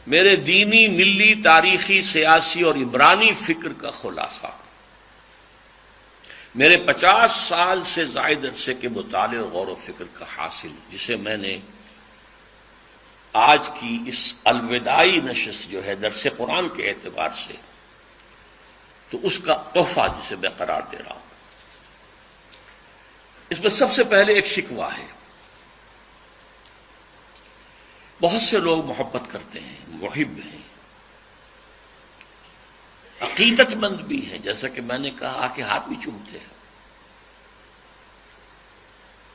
میرے دینی، ملی، تاریخی، سیاسی اور عمرانی فکر کا خلاصہ، میرے 50 سال سے زائد عرصے کے مطالعے اور غور و فکر کا حاصل، جسے میں نے آج کی اس الوداعی نشست جو ہے درس قرآن کے اعتبار سے، تو اس کا تحفہ جسے میں قرار دے رہا ہوں۔ اس میں سب سے پہلے ایک شکوہ ہے۔ بہت سے لوگ محبت کرتے ہیں، محب ہیں، عقیدت مند بھی ہیں، جیسا کہ میں نے کہا کہ ہاتھ بھی چومتے ہیں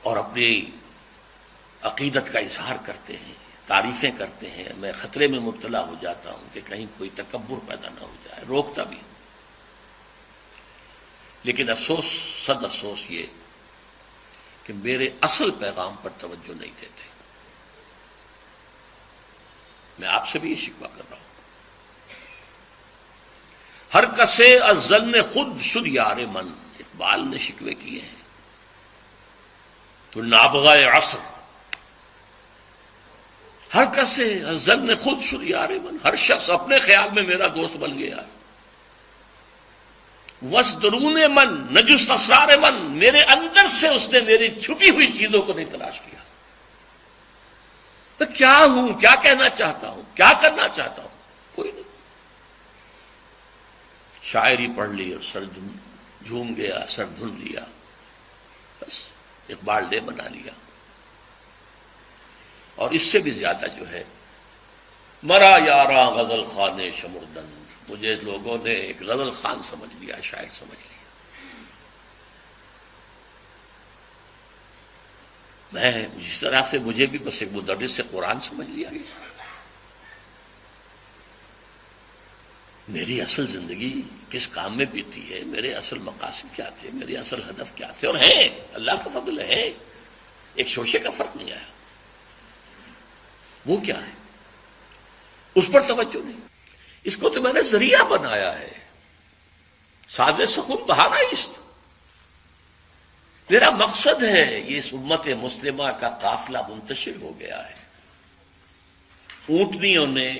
اور اپنی عقیدت کا اظہار کرتے ہیں، تعریفیں کرتے ہیں۔ میں خطرے میں مبتلا ہو جاتا ہوں کہ کہیں کوئی تکبر پیدا نہ ہو جائے، روکتا بھی ہوں۔ لیکن افسوس، صد افسوس یہ کہ میرے اصل پیغام پر توجہ نہیں دیتے۔ میں آپ سے بھی یہ شکوہ کر رہا ہوں۔ ہر کسے از ظن خود شد یار من، اقبال نے شکوے کیے ہیں۔ تو نابغہ عصر، ہر کسے از ظن خود شد یار من، ہر شخص اپنے خیال میں میرا دوست بن گیا۔ وس درون من نجس اسرار من، میرے اندر سے اس نے میری چھپی ہوئی چیزوں کو نہیں تلاش کیا۔ تو کیا ہوں، کیا کہنا چاہتا ہوں، کیا کرنا چاہتا ہوں، کوئی نہیں۔ شاعری پڑھ لی اور سر جھوم گیا، سر دھن لیا، بس اقبال ڈے بنا لیا۔ اور اس سے بھی زیادہ جو ہے، مرا یاراں غزل خان شمردن، مجھے لوگوں نے ایک غزل خان سمجھ لیا، شاعر سمجھ لیا۔ میں جس طرح سے مجھے بھی بس ایک مدرس سے قرآن سمجھ لیا گیا۔ میری اصل زندگی کس کام میں بیتی ہے، میرے اصل مقاصد کیا تھے، میرے اصل ہدف کیا تھے، اور ہیں، اللہ کا فضل ہے، ایک شوشے کا فرق نہیں آیا۔ وہ کیا ہے، اس پر توجہ نہیں۔ اس کو تو میں نے ذریعہ بنایا ہے، ساز سخن بہانہ است۔ میرا مقصد ہے یہ اس امت مسلمہ کا قافلہ منتشر ہو گیا ہے۔ اونٹنیوں نے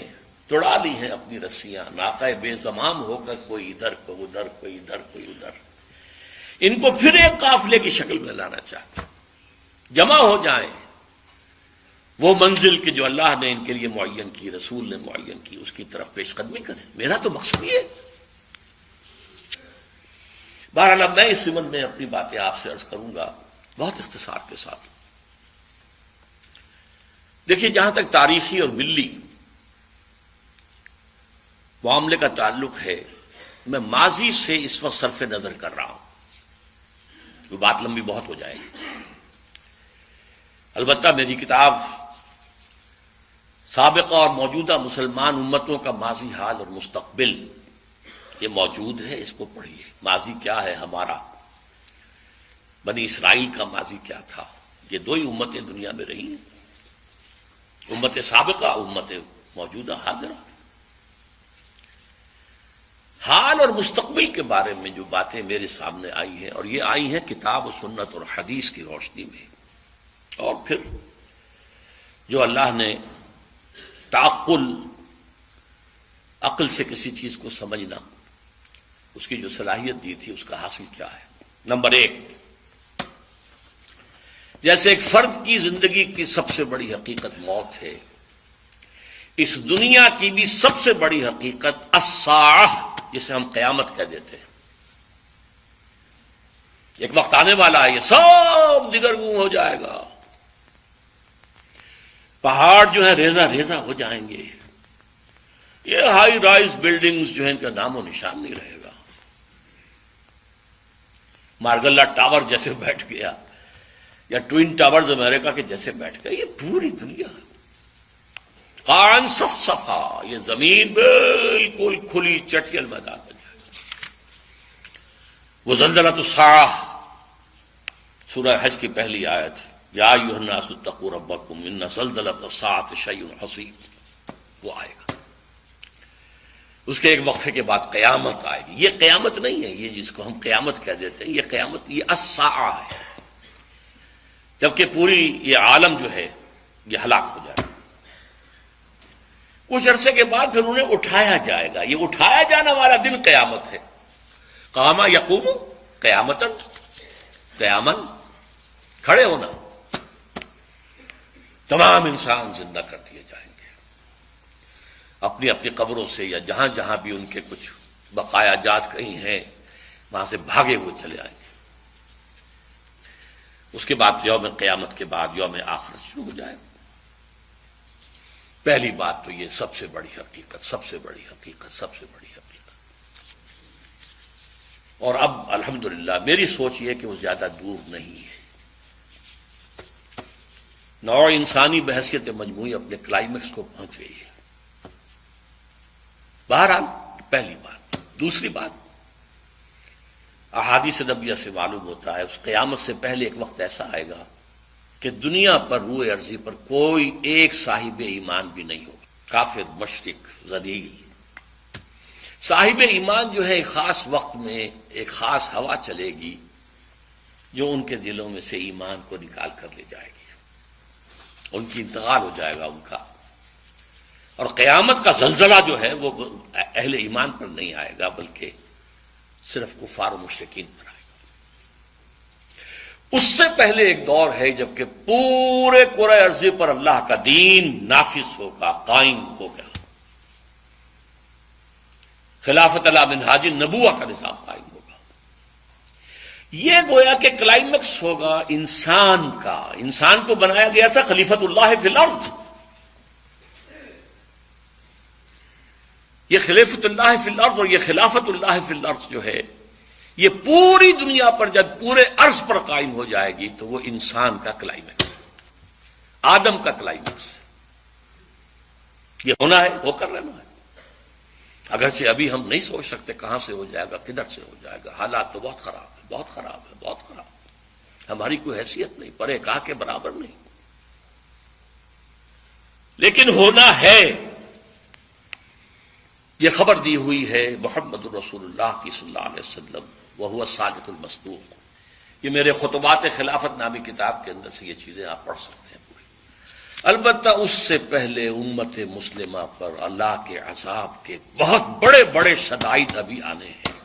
توڑا لی ہیں اپنی رسیاں، ناقہ بے زمام ہو کر کوئی ادھر، کوئی ادھر، کوئی ادھر، کوئی ادھر۔ ان کو پھر ایک قافلے کی شکل میں لانا چاہتے، جمع ہو جائیں، وہ منزل کہ جو اللہ نے ان کے لیے معین کی، رسول نے معین کی، اس کی طرف پیش قدمی کریں۔ میرا تو مقصد یہ ہے۔ بہرحال اب میں اس سمت میں اپنی باتیں آپ سے عرض کروں گا بہت اختصار کے ساتھ۔ دیکھیے، جہاں تک تاریخی اور ملی معاملے کا تعلق ہے، میں ماضی سے اس وقت صرف نظر کر رہا ہوں، وہ بات لمبی بہت ہو جائے گی۔ البتہ میری کتاب سابقہ اور موجودہ مسلمان امتوں کا ماضی، حال اور مستقبل یہ موجود ہے، اس کو پڑھیے۔ ماضی کیا ہے ہمارا، بنی اسرائیل کا ماضی کیا تھا۔ یہ دو ہی امتیں دنیا میں رہی ہیں، امت سابقہ، امت موجودہ حاضرہ۔ حال اور مستقبل کے بارے میں جو باتیں میرے سامنے آئی ہیں، اور یہ آئی ہیں کتاب و سنت اور حدیث کی روشنی میں، اور پھر جو اللہ نے تعقل، عقل سے کسی چیز کو سمجھنا، اس کی جو صلاحیت دی تھی، اس کا حاصل کیا ہے۔ نمبر ایک، جیسے ایک فرد کی زندگی کی سب سے بڑی حقیقت موت ہے، اس دنیا کی بھی سب سے بڑی حقیقت الساعہ، جسے ہم قیامت کہہ دیتے ہیں۔ ایک وقت آنے والا ہے، یہ سب دگرگوں ہو جائے گا، پہاڑ جو ہے ریزہ ریزہ ہو جائیں گے، یہ ہائی رائز بلڈنگز جو ہیں ان کا نام و نشان نہیں رہے گا، مارگلہ ٹاور جیسے بیٹھ گیا، یا ٹوئن ٹاورز امریکہ کے جیسے بیٹھ گیا، یہ پوری دنیا قان صف صفا، یہ زمین بالکل کھلی چٹیل میدان بن جائے گا۔ وہ زلزلۃ الساعہ، سورہ حج کی پہلی آیت، یا ایھا الناس اتقوا ربکم ان زلزلۃ الساعۃ شیء عظیم، وہ آئے گا۔ اس کے ایک وقفے کے بعد قیامت آئے گی۔ یہ قیامت نہیں ہے، یہ جس کو ہم قیامت کہہ دیتے ہیں، یہ قیامت، یہ الساعہ ہے، جبکہ پوری یہ عالم جو ہے یہ ہلاک ہو جائے گا۔ کچھ عرصے کے بعد پھر انہیں اٹھایا جائے گا. یہ اٹھایا جانا والا دن قیامت ہے. قام یقوم قیامتن، قیامن کھڑے ہونا. تمام انسان زندہ کر دیے جائیں گے، اپنی اپنی قبروں سے یا جہاں جہاں بھی ان کے کچھ بقایا جات کہیں ہیں وہاں سے بھاگے ہوئے چلے آئیں گے. اس کے بعد یوم قیامت کے بعد یوم آخرت شروع ہو جائے گا. پہلی بات تو یہ سب سے بڑی حقیقت، سب سے بڑی حقیقت، سب سے بڑی حقیقت. اور اب الحمدللہ میری سوچ یہ کہ وہ زیادہ دور نہیں ہے. نوع انسانی بحثیت مجموعی اپنے کلائمیکس کو پہنچ گئی ہے. بہرحال پہلی بات. دوسری بات، احادیث نبویہ سے معلوم ہوتا ہے اس قیامت سے پہلے ایک وقت ایسا آئے گا کہ دنیا پر روئے ارضی پر کوئی ایک صاحب ایمان بھی نہیں ہوگا. کافر، مشرک، ذلیل. صاحب ایمان جو ہے ایک خاص وقت میں ایک خاص ہوا چلے گی جو ان کے دلوں میں سے ایمان کو نکال کر لے جائے گی. ان کی انتقال ہو جائے گا ان کا. اور قیامت کا زلزلہ جو ہے وہ اہل ایمان پر نہیں آئے گا بلکہ صرف کفار و مشرکین پر آئے گا. اس سے پہلے ایک دور ہے جبکہ پورے کرۂ ارضی پر اللہ کا دین نافذ ہوگا، قائم ہوگا. خلافت علی منہاج النبوہ کا نظام قائم ہوگا. یہ گویا کہ کلائمیکس ہوگا انسان کا. انسان کو بنایا گیا تھا خلیفۃ اللہ فی الارض. یہ خلیفۃ اللہ فی الارض اور یہ خلافت اللہ فی الارض جو ہے یہ پوری دنیا پر جب پورے عرض پر قائم ہو جائے گی تو وہ انسان کا کلائمیکس، آدم کا کلائمیکس. یہ ہونا ہے، ہو کر رہنا ہے. اگرچہ ابھی ہم نہیں سوچ سکتے کہاں سے ہو جائے گا، کدھر سے ہو جائے گا. حالات تو بہت خراب ہے، بہت خراب ہے، بہت خراب ہے. ہماری کوئی حیثیت نہیں، پرے کہا کے برابر نہیں، لیکن ہونا ہے. یہ خبر دی ہوئی ہے محمد الرسول اللہ کی صلی اللہ علیہ وسلم وہو الصادق المصدوق. یہ میرے خطبات خلافت نامی کتاب کے اندر سے یہ چیزیں آپ پڑھ سکتے ہیں پوری. البتہ اس سے پہلے امت مسلمہ پر اللہ کے عذاب کے بہت بڑے بڑے شدائد ابھی آنے ہیں.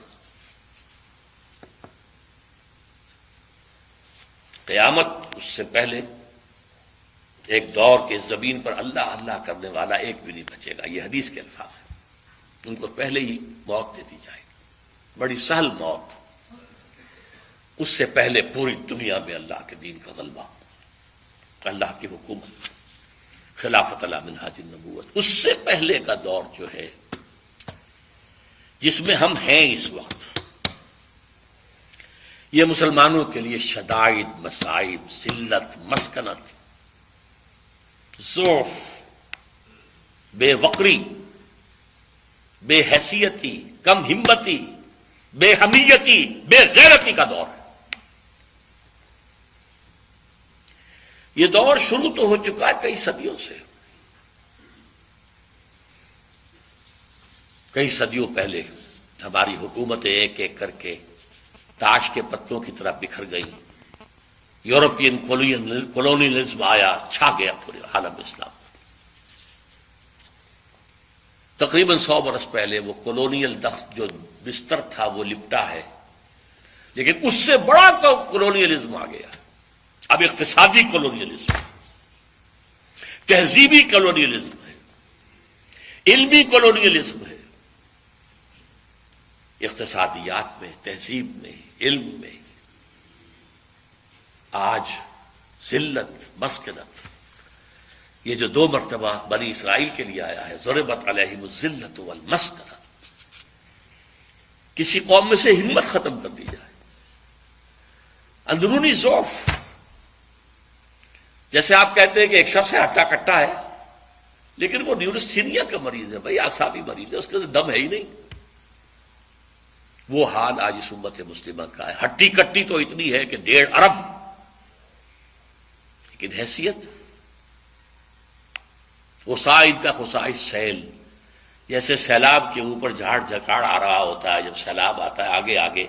قیامت اس سے پہلے ایک دور کے زمین پر اللہ اللہ کرنے والا ایک بھی نہیں بچے گا. یہ حدیث کے الفاظ ہیں. ان کو پہلے ہی موت دے دی جائے گی، بڑی سہل موت. اس سے پہلے پوری دنیا میں اللہ کے دین کا غلبہ، اللہ کی حکومت، خلافت علی منہاج النبوت. اس سے پہلے کا دور جو ہے جس میں ہم ہیں اس وقت، یہ مسلمانوں کے لیے شدائد، مصائب، ذلت، مسکنت، ضعف، بے وقری، بے حیثیتی، کم ہمتی، بے حمیتی، بے غیرتی کا دور ہے. یہ دور شروع تو ہو چکا ہے کئی صدیوں سے. کئی صدیوں پہلے ہماری حکومتیں ایک ایک کر کے تاش کے پتوں کی طرح بکھر گئی. یورپین کولونیلزم آیا، چھا گیا پورے عالم اسلام. تقریباً 100 برس پہلے وہ کولونیل دخت جو بستر تھا وہ لپٹا ہے، لیکن اس سے بڑا کولونیلزم آ گیا. اب اقتصادی کولونیلزم، تہذیبی کولونیلزم ہے، علمی کولونیلزم ہے. اقتصادیات میں، تہذیب میں، علم میں آج ذلت، مسکنت. یہ جو 2 مرتبہ بنی اسرائیل کے لیے آیا ہے، ضربت علیہم الذلۃ والمسکنہ. کسی قوم میں سے ہمت ختم کر دی جائے، اندرونی ضعف. جیسے آپ کہتے ہیں کہ ایک شخص ہے ہٹا کٹا ہے لیکن وہ نیورستھینیا کا مریض ہے، بھائی اعصابی مریض ہے، اس کے دم ہے ہی نہیں. وہ حال آج اس امت مسلمہ کا ہے. ہٹی کٹی تو اتنی ہے کہ 1.5 ارب، لیکن حیثیت خسائد کا خسائد سیل. جیسے سیلاب کے اوپر جھاڑ جھکاڑ آ رہا ہوتا ہے جب سیلاب آتا ہے آگے آگے،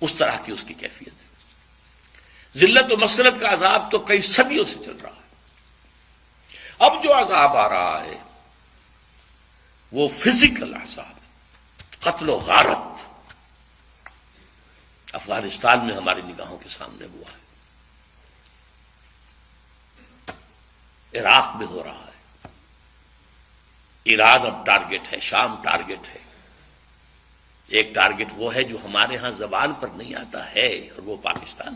اس طرح کی اس کی کیفیت ہے. ذلت و مسکنت کا عذاب تو کئی صدیوں سے چل رہا ہے. اب جو عذاب آ رہا ہے وہ فزیکل عذاب، قتل و غارت افغانستان میں ہماری نگاہوں کے سامنے ہوا ہے، عراق میں ہو رہا ہے، ایران اب ٹارگٹ ہے، شام ٹارگٹ ہے، ایک ٹارگٹ وہ ہے جو ہمارے ہاں زبان پر نہیں آتا ہے، اور وہ پاکستان۔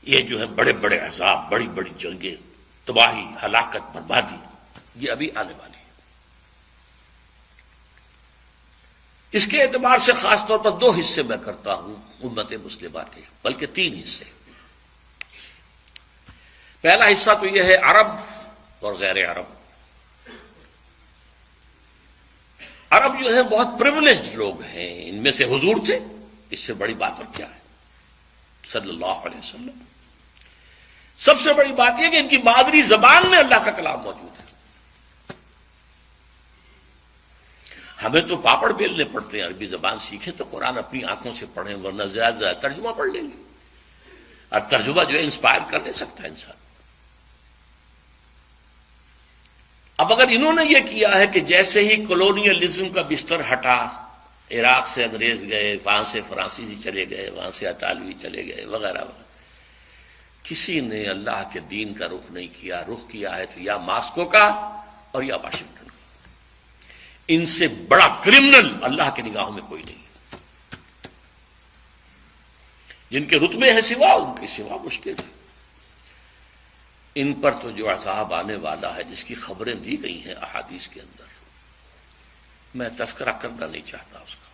یہ جو ہے بڑے بڑے عذاب، بڑی بڑی جنگیں، تباہی، ہلاکت، بربادی، یہ ابھی آنے والی ہے۔ اس کے اعتبار سے خاص طور پر 2 حصے میں کرتا ہوں امت مسلمہ کے، بلکہ 3 حصے۔ پہلا حصہ تو یہ ہے عرب اور غیر عرب۔ عرب جو ہے بہت پریولیجڈ لوگ ہیں، ان میں سے حضور تھے، اس سے بڑی بات اور کیا ہے صلی اللہ علیہ وسلم۔ سب سے بڑی بات یہ کہ ان کی مادری زبان میں اللہ کا کلام موجود ہے۔ ہمیں تو پاپڑ بیلنے پڑتے ہیں، عربی زبان سیکھیں تو قرآن اپنی آنکھوں سے پڑھیں، ورنہ زیادہ زیادہ ترجمہ پڑھ لیں گے، اور ترجمہ جو ہے انسپائر کر نہیں سکتا انسان۔ اب اگر انہوں نے یہ کیا ہے کہ جیسے ہی کولونیلزم کا بستر ہٹا، عراق سے انگریز گئے، وہاں سے فرانسیسی چلے گئے، وہاں سے اطالوی چلے گئے، وغیرہ وغیرہ، کسی نے اللہ کے دین کا رخ نہیں کیا، رخ کیا ہے تو یا ماسکو کا اور یا واشنگٹن کا۔ ان سے بڑا کرمنل اللہ کی نگاہوں میں کوئی نہیں، جن کے رتبے ہیں سوا، ان کے سوا مشکل ہے۔ ان پر تو جو عذاب آنے والا ہے، جس کی خبریں دی گئی ہیں احادیث کے اندر، میں تذکرہ کرنا نہیں چاہتا اس کا۔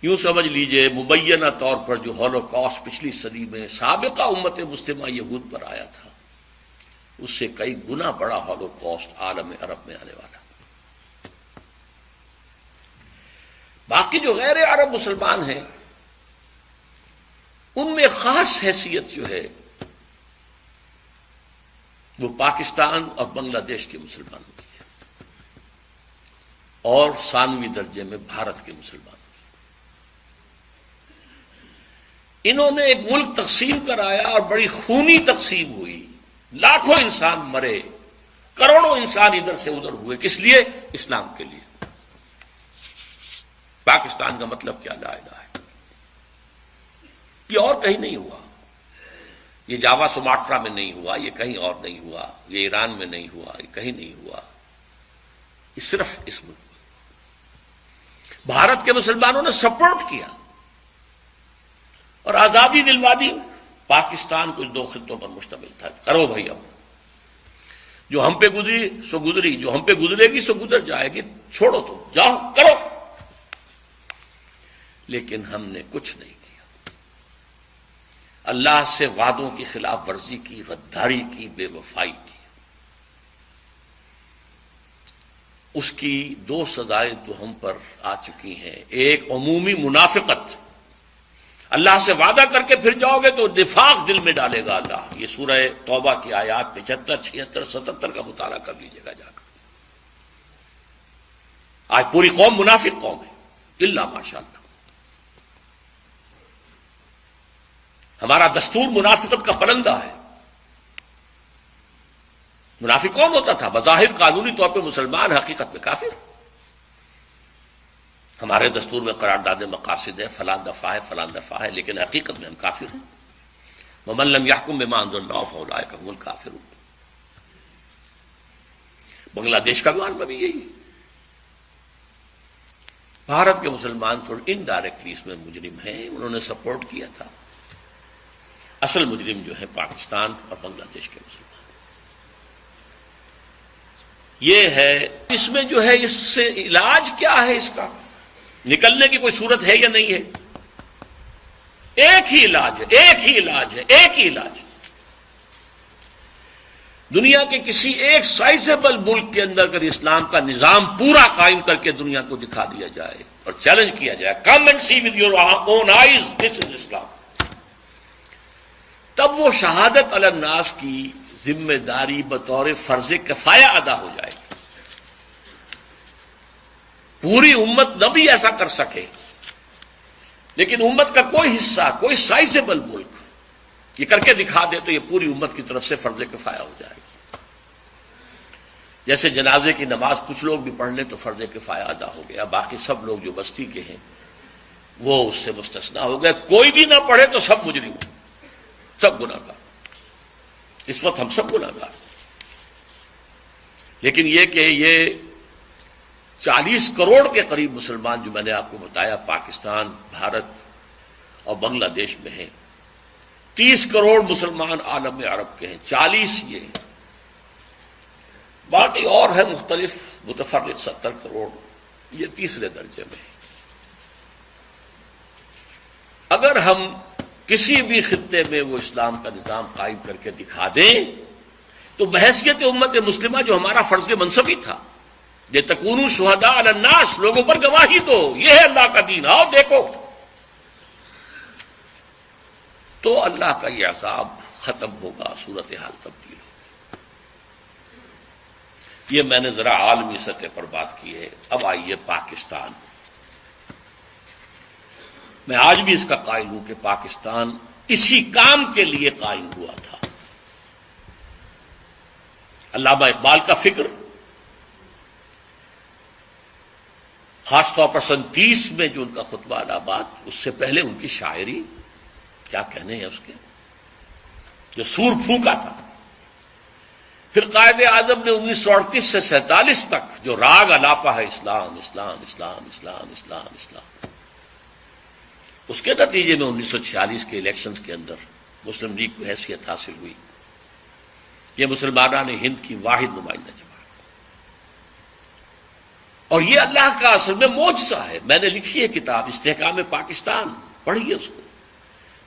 یوں سمجھ لیجئے مبینہ طور پر جو ہولوکاسٹ پچھلی صدی میں سابقہ امت مسلمہ یہود پر آیا تھا، اس سے کئی گنا بڑا ہولوکاسٹ عالم عرب میں آنے والا۔ باقی جو غیر عرب مسلمان ہیں، ان میں خاص حیثیت جو ہے وہ پاکستان اور بنگلہ دیش کے مسلمانوں کی ہے، اور ثانوی درجے میں بھارت کے مسلمانوں کی۔ انہوں نے ایک ملک تقسیم کرایا اور بڑی خونی تقسیم ہوئی، لاکھوں انسان مرے، کروڑوں انسان ادھر سے ادھر ہوئے، کس لیے؟ اسلام کے لیے۔ پاکستان کا مطلب کیا؟ لا الہ ہے۔ یہ اور کہیں نہیں ہوا، یہ جاوا سماٹرا میں نہیں ہوا، یہ کہیں اور نہیں ہوا، یہ ایران میں نہیں ہوا، یہ کہیں نہیں ہوا، یہ صرف اس ملک میں۔ بھارت کے مسلمانوں نے سپورٹ کیا اور آزادی دلوا دی۔ پاکستان کچھ 2 خطوں پر مشتمل تھا، کرو بھائی، اب جو ہم پہ گزری سو گزری، جو ہم پہ گزرے گی سو گزر جائے گی، چھوڑو تو جاؤ کرو۔ لیکن ہم نے کچھ نہیں کیا، اللہ سے وعدوں کی خلاف ورزی کی، غداری کی، بے وفائی کی۔ اس کی 2 سزائیں تو ہم پر آ چکی ہیں۔ ایک عمومی منافقت، اللہ سے وعدہ کر کے پھر جاؤ گے تو نفاق دل میں ڈالے گا اللہ۔ یہ سورہ توبہ کی آیات 75، 76، 77 کا مطالعہ کر لیجیے گا جا کر۔ آج پوری قوم منافق قوم ہے، الا ماشاء اللہ۔ ہمارا دستور منافقت کا پرندہ ہے۔ منافق کون ہوتا تھا؟ بظاہر قانونی طور پہ مسلمان، حقیقت میں کافر۔ ہمارے دستور میں قرارداد مقاصد ہے، فلاں دفعہ ہے، فلاں دفعہ ہے، لیکن حقیقت میں ہم کافر ہیں۔ ومن لم يحكم بما انزل الله فاولئك هم الكافرون۔ بنگلہ دیش کا معاملہ بھی یہی ہے۔ بھارت کے مسلمان تو انڈائریکٹلی اس میں مجرم ہیں، انہوں نے سپورٹ کیا تھا۔ اصل مجرم جو ہے پاکستان اور بنگلہ دیش کے مسلمان۔ یہ ہے، اس میں جو ہے اس سے علاج کیا ہے؟ اس کا نکلنے کی کوئی صورت ہے یا نہیں ہے؟ ایک ہی علاج ہے، ایک ہی علاج ہے، ایک ہی علاج ہے۔ دنیا کے کسی ایک سائزیبل ملک کے اندر اگر اسلام کا نظام پورا قائم کر کے دنیا کو دکھا دیا جائے اور چیلنج کیا جائے، come and see with your own eyes this is Islam, تب وہ شہادت علی الناس کی ذمہ داری بطور فرض کفایہ ادا ہو جائے گی۔ پوری امت نہ بھی ایسا کر سکے، لیکن امت کا کوئی حصہ، کوئی سائزیبل ملک یہ کر کے دکھا دے تو یہ پوری امت کی طرف سے فرض کفایہ ہو جائے گا۔ جیسے جنازے کی نماز کچھ لوگ بھی پڑھ لیں تو فرض کفایہ ادا ہو گیا، باقی سب لوگ جو بستی کے ہیں وہ اس سے مستثنا ہو گئے. کوئی بھی نہ پڑھے تو سب مجرم، سب گناہ گار. اس وقت ہم سب گناہ گار. لیکن یہ کہ یہ 40 کروڑ کے قریب مسلمان جو میں نے آپ کو بتایا پاکستان، بھارت اور بنگلہ دیش میں ہیں. 30 کروڑ مسلمان عالم عرب کے ہیں، 40 یہ ہیں. باقی اور ہے مختلف متفرق 70 کروڑ، یہ تیسرے درجے میں ہے. اگر ہم کسی بھی خطے میں وہ اسلام کا نظام قائم کر کے دکھا دیں تو بحیثیت امت مسلمہ جو ہمارا فرض منصبی تھا، یہ تکونوا شہداء علی الناس، لوگوں پر گواہی دو، یہ ہے اللہ کا دین، آؤ دیکھو، تو اللہ کا یہ عذاب ختم ہوگا، صورتحال تبدیل ہوگی. یہ میں نے ذرا عالمی سطح پر بات کی ہے. اب آئیے پاکستان. میں آج بھی اس کا قائل ہوں کہ پاکستان اسی کام کے لیے قائم ہوا تھا. علامہ اقبال کا فکر، خاص طور پر سن 30 میں جو ان کا خطبہ الہ آباد، اس سے پہلے ان کی شاعری، کیا کہنے ہیں اس کے، جو سور پھونکا تھا. پھر قائد اعظم نے 1938 سے 47 تک جو راگ الاپا ہے، اسلام اسلام اسلام اسلام اسلام اسلام، اس کے نتیجے میں 1946 کے الیکشنز کے اندر مسلم لیگ کو حیثیت حاصل ہوئی. یہ مسلمانان ہند کی واحد نمائندہ جماعت، اور یہ اللہ کا اصل میں معجزہ ہے. میں نے لکھی ہے کتاب استحکام پاکستان، پڑھیے اس کو.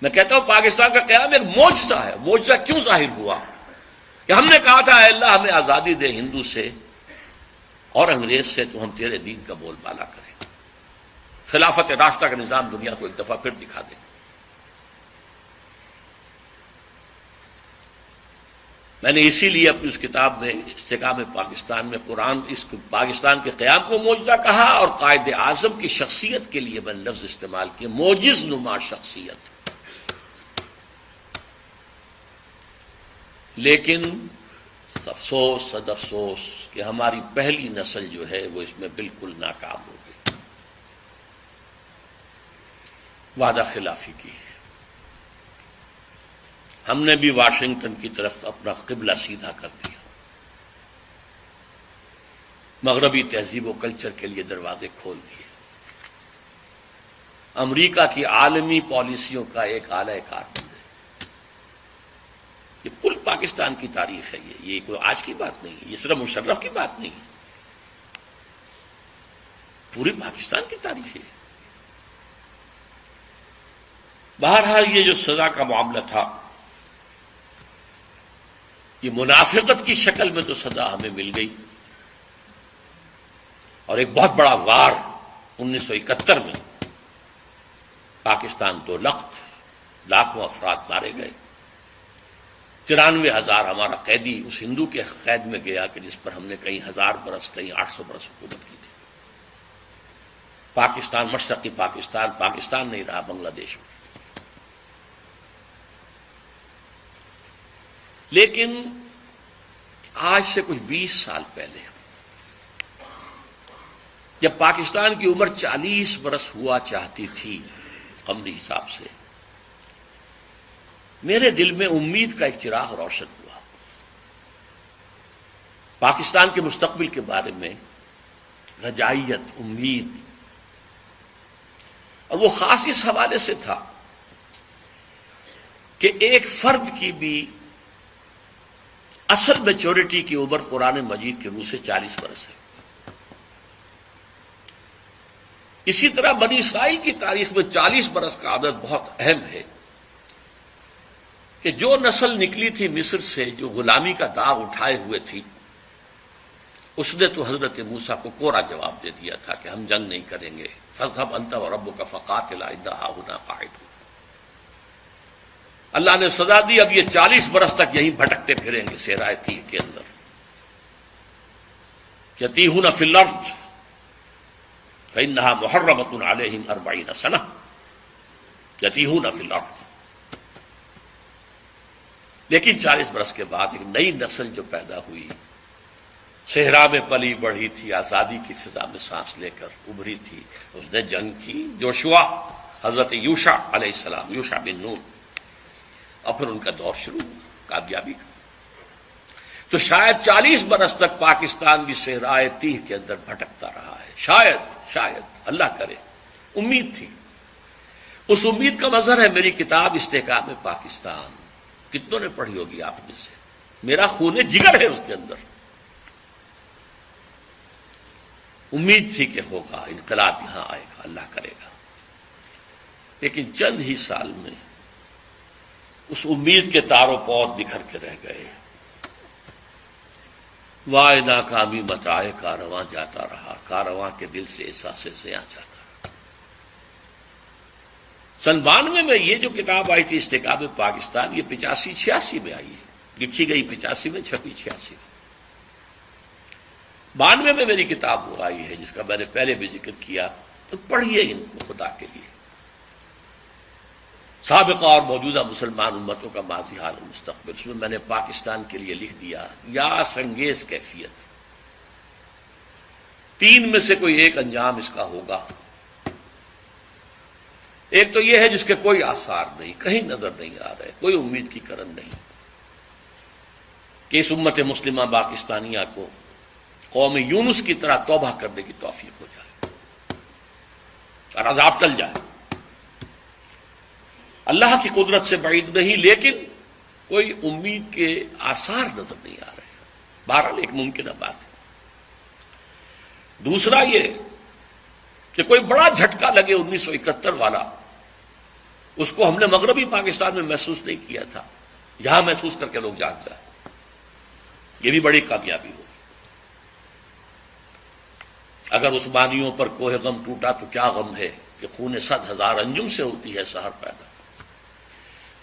میں کہتا ہوں پاکستان کا قیام ایک معجزہ ہے. معجزہ کیوں ظاہر ہوا کہ ہم نے کہا تھا اے اللہ ہمیں آزادی دے ہندو سے اور انگریز سے، تو ہم تیرے دین کا بول بالا کریں، خلافت راستہ کا نظام دنیا کو ایک دفعہ پھر دکھا دیں. میں نے اسی لیے اپنی اس کتاب میں استحکام پاکستان میں قرآن اس پاکستان کے قیام کو معجزہ کہا، اور قائد اعظم کی شخصیت کے لیے میں نے لفظ استعمال کیا، معجز نما شخصیت. لیکن افسوس صد افسوس کہ ہماری پہلی نسل جو ہے وہ اس میں بالکل ناکام ہو گئی. وعدہ خلافی کی. ہم نے بھی واشنگٹن کی طرف اپنا قبلہ سیدھا کر دیا، مغربی تہذیب و کلچر کے لیے دروازے کھول دیے، امریکہ کی عالمی پالیسیوں کا ایک اعلی کار بن گئے. یہ کل پاکستان کی تاریخ ہے. یہ کوئی آج کی بات نہیں ہے، یہ صرف مشرف کی بات نہیں ہے، پوری پاکستان کی تاریخ ہے. بہرحال یہ جو سزا کا معاملہ تھا، یہ منافقت کی شکل میں تو سزا ہمیں مل گئی، اور ایک بہت بڑا وار 1971 میں پاکستان تو لاکھوں افراد مارے گئے. 93,000 ہمارا قیدی اس ہندو کے قید میں گیا کہ جس پر ہم نے کئی 1000 برس کئی 800 برس حکومت کی تھی. پاکستان، مشرقی پاکستان نہیں رہا بنگلہ دیش میں. لیکن آج سے کچھ 20 سال پہلے جب پاکستان کی عمر 40 برس ہوا چاہتی تھی قمری حساب سے، میرے دل میں امید کا ایک چراغ روشن ہوا. پاکستان کے مستقبل کے بارے میں رجائیت، امید، اور وہ خاص اس حوالے سے تھا کہ ایک فرد کی بھی اصل میچورٹی کی عمر قرآن مجید کے روح سے 40 برس ہے. اسی طرح بنی اسرائیل کی تاریخ میں 40 برس کا عدد بہت اہم ہے کہ جو نسل نکلی تھی مصر سے، جو غلامی کا داغ اٹھائے ہوئے تھی، اس نے تو حضرت موسیٰ کو کوڑا جواب دے دیا تھا کہ ہم جنگ نہیں کریں گے، فاذهب انت وربك فقاتلا إنا هاهنا قاعدون. اللہ نے سزا دی، اب یہ 40 برس تک یہیں بھٹکتے پھریں گے صحرائے تیہ کے اندر. یتیہون فی الارض فإنها محرمة علیہم 40 سنہ یتیہون فی الارض. لیکن 40 برس کے بعد ایک نئی نسل جو پیدا ہوئی، صحرا میں پلی بڑھی تھی، آزادی کی فضا میں سانس لے کر ابھری تھی، اس نے جنگ کی، جوشوا حضرت یوشع علیہ السلام، یوشع بن نون، اور پھر ان کا دور شروع ہوا کامیابی کا۔ تو شاید 40 برس تک پاکستان بھی صحرائے تیہ کے اندر بھٹکتا رہا ہے، شاید اللہ کرے، امید تھی۔ اس امید کا مظہر ہے میری کتاب استحکام پاکستان، کتنوں نے پڑھی ہوگی آپ میں سے، میرا خون جگر ہے اس کے اندر۔ امید تھی کہ ہوگا، انقلاب یہاں آئے گا، اللہ کرے گا، لیکن چند ہی سال میں اس امید کے تاروں پود بکھر کے رہ گئے۔ وائے ناکامی متائے کارواں جاتا رہا، کارواں کے دل سے احساس زیاں جاتا رہا۔ سن 92 میں یہ جو کتاب آئی تھی استحکام پاکستان، یہ 85-86 میں آئی ہے، لکھی گئی 85 میں، چھپی 86 میں۔ 92 میں میری کتاب وہ آئی ہے جس کا میں نے پہلے بھی ذکر کیا، تو پڑھیے ان کو خدا کے لیے۔ سابقہ اور موجودہ مسلمان امتوں کا ماضی حال و مستقبل، اس میں میں نے پاکستان کے لیے لکھ دیا یاس انگیز کیفیت۔ 3 میں سے کوئی ایک انجام اس کا ہوگا۔ ایک تو یہ ہے جس کے کوئی آثار نہیں، کہیں نظر نہیں آ رہے، کوئی امید کی کرن نہیں کہ اس امت مسلمہ پاکستانیہ کو قوم یونس کی طرح توبہ کرنے کی توفیق ہو جائے اور عذاب ٹل جائے۔ اللہ کی قدرت سے بعید نہیں، لیکن کوئی امید کے آثار نظر نہیں آ رہے۔ بہرحال ایک ممکنہ بات ہے۔ دوسرا یہ کہ کوئی بڑا جھٹکا لگے 1971 والا، اس کو ہم نے مغربی پاکستان میں محسوس نہیں کیا تھا، یہاں محسوس کر کے لوگ جاگ جائیں، یہ بھی بڑی کامیابی ہوگی۔ اگر عثمانیوں پر کوہ غم ٹوٹا تو کیا غم ہے کہ خون 100,000 انجم سے ہوتی ہے سحر پیدا۔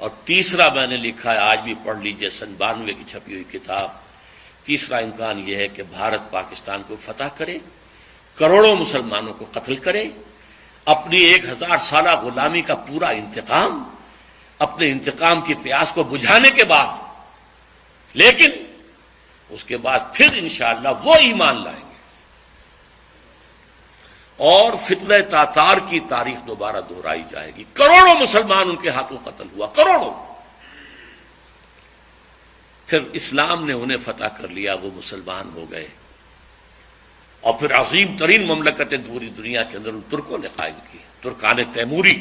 اور تیسرا میں نے لکھا ہے، آج بھی پڑھ لیجئے، سن 92 کی چھپی ہوئی کتاب۔ تیسرا امکان یہ ہے کہ بھارت پاکستان کو فتح کرے، کروڑوں مسلمانوں کو قتل کرے، اپنی 1000 سالہ غلامی کا پورا انتقام، اپنے انتقام کی پیاس کو بجھانے کے بعد، لیکن اس کے بعد پھر انشاءاللہ وہ ایمان لائیں گے اور فتنہ تاتار کی تاریخ دوبارہ دہرائی جائے گی۔ کروڑوں مسلمان ان کے ہاتھوں قتل ہوا، کروڑوں۔ پھر اسلام نے انہیں فتح کر لیا، وہ مسلمان ہو گئے، اور پھر عظیم ترین مملکتیں پوری دنیا کے اندر ان ترکوں نے قائم کی۔ ترکان تیموری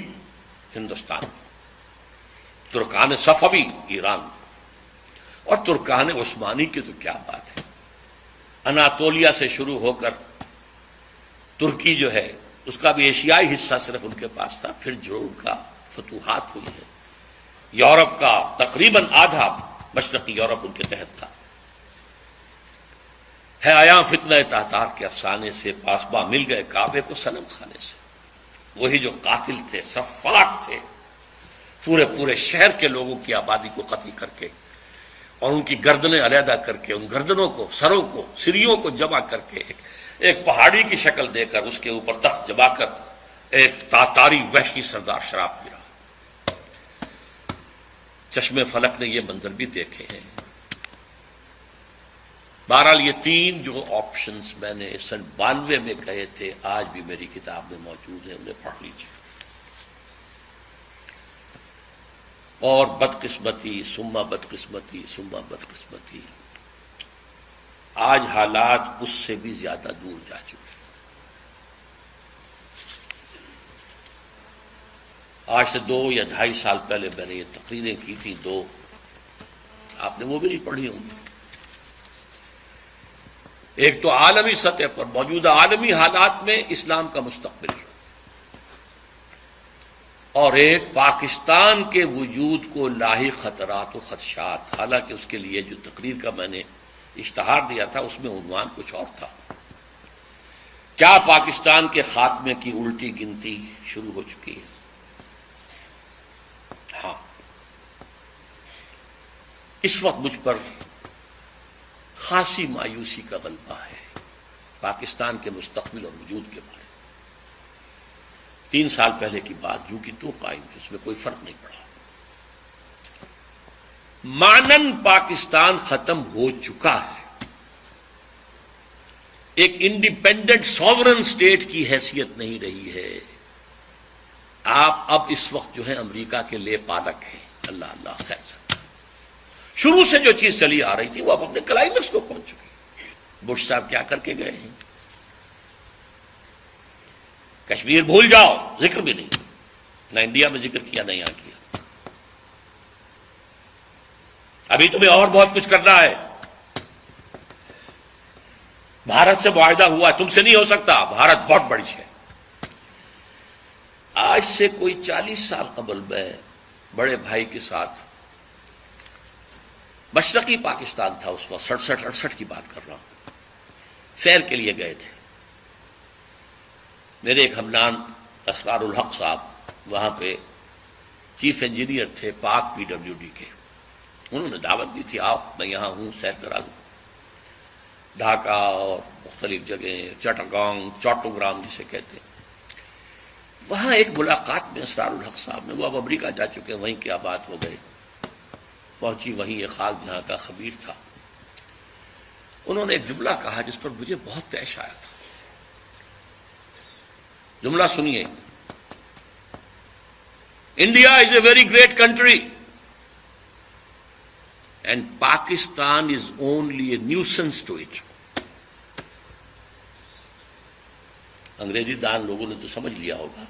ہندوستان میں، ترکان صفوی ایران میں، اور ترکان عثمانی کی تو کیا بات ہے۔ اناطولیہ سے شروع ہو کر ترکی جو ہے اس کا بھی ایشیائی حصہ صرف ان کے پاس تھا، پھر جو ان کا فتوحات ہوئی ہے، یورپ کا تقریباً آدھا مشرقی یورپ ان کے تحت تھا۔ ہے آیا فتنہ تاتار کے افسانے سے، پاسباں مل گئے کعبے کو صنم خانے سے۔ وہی جو قاتل تھے، سفاک تھے، پورے شہر کے لوگوں کی آبادی کو قتل کر کے اور ان کی گردنیں علیحدہ کر کے، ان گردنوں کو، سروں کو، سریوں کو جمع کر کے ایک پہاڑی کی شکل دے کر اس کے اوپر تخت جما کر ایک تاتاری وحشی سردار شراب پی رہا۔ چشمے فلک نے یہ منظر بھی دیکھے ہیں۔ بہرحال یہ 3 جو آپشنز میں نے سن 92 میں کہے تھے، آج بھی میری کتاب میں موجود ہیں، انہیں پڑھ لیجیے۔ اور بدقسمتی ثم بدقسمتی ثم بدقسمتی، آج حالات اس سے بھی زیادہ دور جا چکے ہیں۔ آج سے 2 یا 2.5 سال پہلے میں نے یہ تقریریں کی تھی، 2، آپ نے وہ بھی نہیں پڑھی ہوں گی۔ ایک تو عالمی سطح پر موجودہ عالمی حالات میں اسلام کا مستقبل، اور ایک پاکستان کے وجود کو لاحق خطرات و خدشات۔ حالانکہ اس کے لیے جو تقریر کا میں نے اشتہار دیا تھا اس میں عنوان کچھ اور تھا۔ کیا پاکستان کے خاتمے کی الٹی گنتی شروع ہو چکی ہے؟ ہاں، اس وقت مجھ پر خاصی مایوسی کا غلبہ ہے پاکستان کے مستقبل اور وجود کے بارے میں۔ 3 سال پہلے کی بات جو کہ تو قائم تھی، اس میں کوئی فرق نہیں پڑا۔ معنن پاکستان ختم ہو چکا ہے، ایک انڈیپینڈنٹ ساورن اسٹیٹ کی حیثیت نہیں رہی ہے. آپ اب اس وقت جو ہے امریکہ کے لے پالک ہیں. اللہ اللہ خیر سکتا. شروع سے جو چیز چلی آ رہی تھی وہ اب اپنے کلائمیکس کو پہنچ چکی. بش صاحب کیا کر کے گئے ہیں؟ کشمیر بھول جاؤ، ذکر بھی نہیں. نہ انڈیا میں ذکر کیا نہ یہاں کیا. ابھی تمہیں اور بہت کچھ کرنا ہے. بھارت سے معاہدہ ہوا ہے، تم سے نہیں ہو سکتا. بھارت بہت بڑی ہے. آج سے کوئی 40 سال قبل میں بڑے بھائی کے ساتھ مشرقی پاکستان تھا اس وقت، 67-68 کی بات کر رہا ہوں، سیر کے لیے گئے تھے. میرے ایک ہمنان اسرار الحق صاحب وہاں پہ چیف انجینئر تھے پاک PWD کے. انہوں نے دعوت دی تھی، آپ میں یہاں ہوں سیر کرا دوں. ڈھاکہ اور مختلف جگہیں، چٹاگانگ، چوٹوگرام جسے کہتے ہیں. وہاں ایک ملاقات میں اسرار الحق صاحب نے، وہ اب امریکہ جا چکے ہیں، وہیں کیا بات ہو گئی، پہنچی وہیں ایک خاص جہاں کا خبیر تھا. انہوں نے ایک جملہ کہا جس پر مجھے بہت پیش آیا تھا. جملہ سنیے. India is a very great country and Pakistan is only a nuisance to it. انگریزی دان لوگوں نے تو سمجھ لیا ہوگا.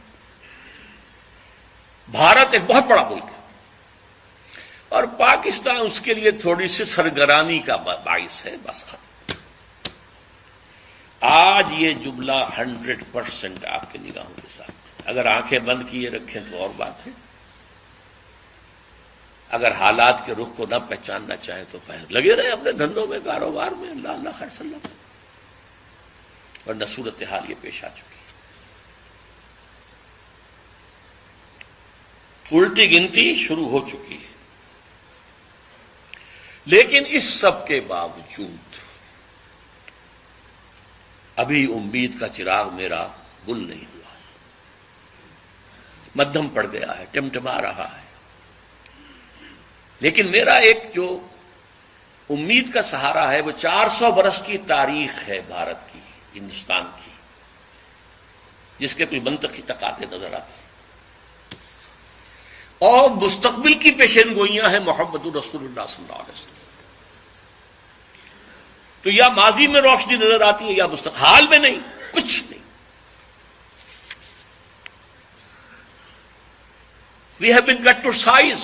بھارت ایک بہت بڑا ملک ہے اور پاکستان اس کے لیے تھوڑی سی سرگرانی کا باعث ہے، بس ختم. آج یہ جملہ 100% آپ کے نگاہوں کے ساتھ، اگر آنکھیں بند کیے رکھیں تو اور بات ہے، اگر حالات کے رخ کو نہ پہچاننا چاہیں تو لگے رہے اپنے دھندوں میں، کاروبار میں. اللہ اللہ خیر سلام. ورنہ صورتحال یہ پیش آ چکی ہے. الٹی گنتی شروع ہو چکی ہے. لیکن اس سب کے باوجود ابھی امید کا چراغ میرا گل نہیں ہوا. مدھم پڑ گیا ہے، ٹمٹما رہا ہے. لیکن میرا ایک جو امید کا سہارا ہے وہ 400 برس کی تاریخ ہے بھارت کی، ہندوستان کی، جس کے کوئی منطقی تقاضے نظر آتے ہیں. اور مستقبل کی پیشین گوئیاں ہیں محمد رسول اللہ صلی اللہ علیہ وسلم. تو یا ماضی میں روشنی نظر آتی ہے یا مستقبل، حال میں نہیں، کچھ نہیں. We have been cut to size.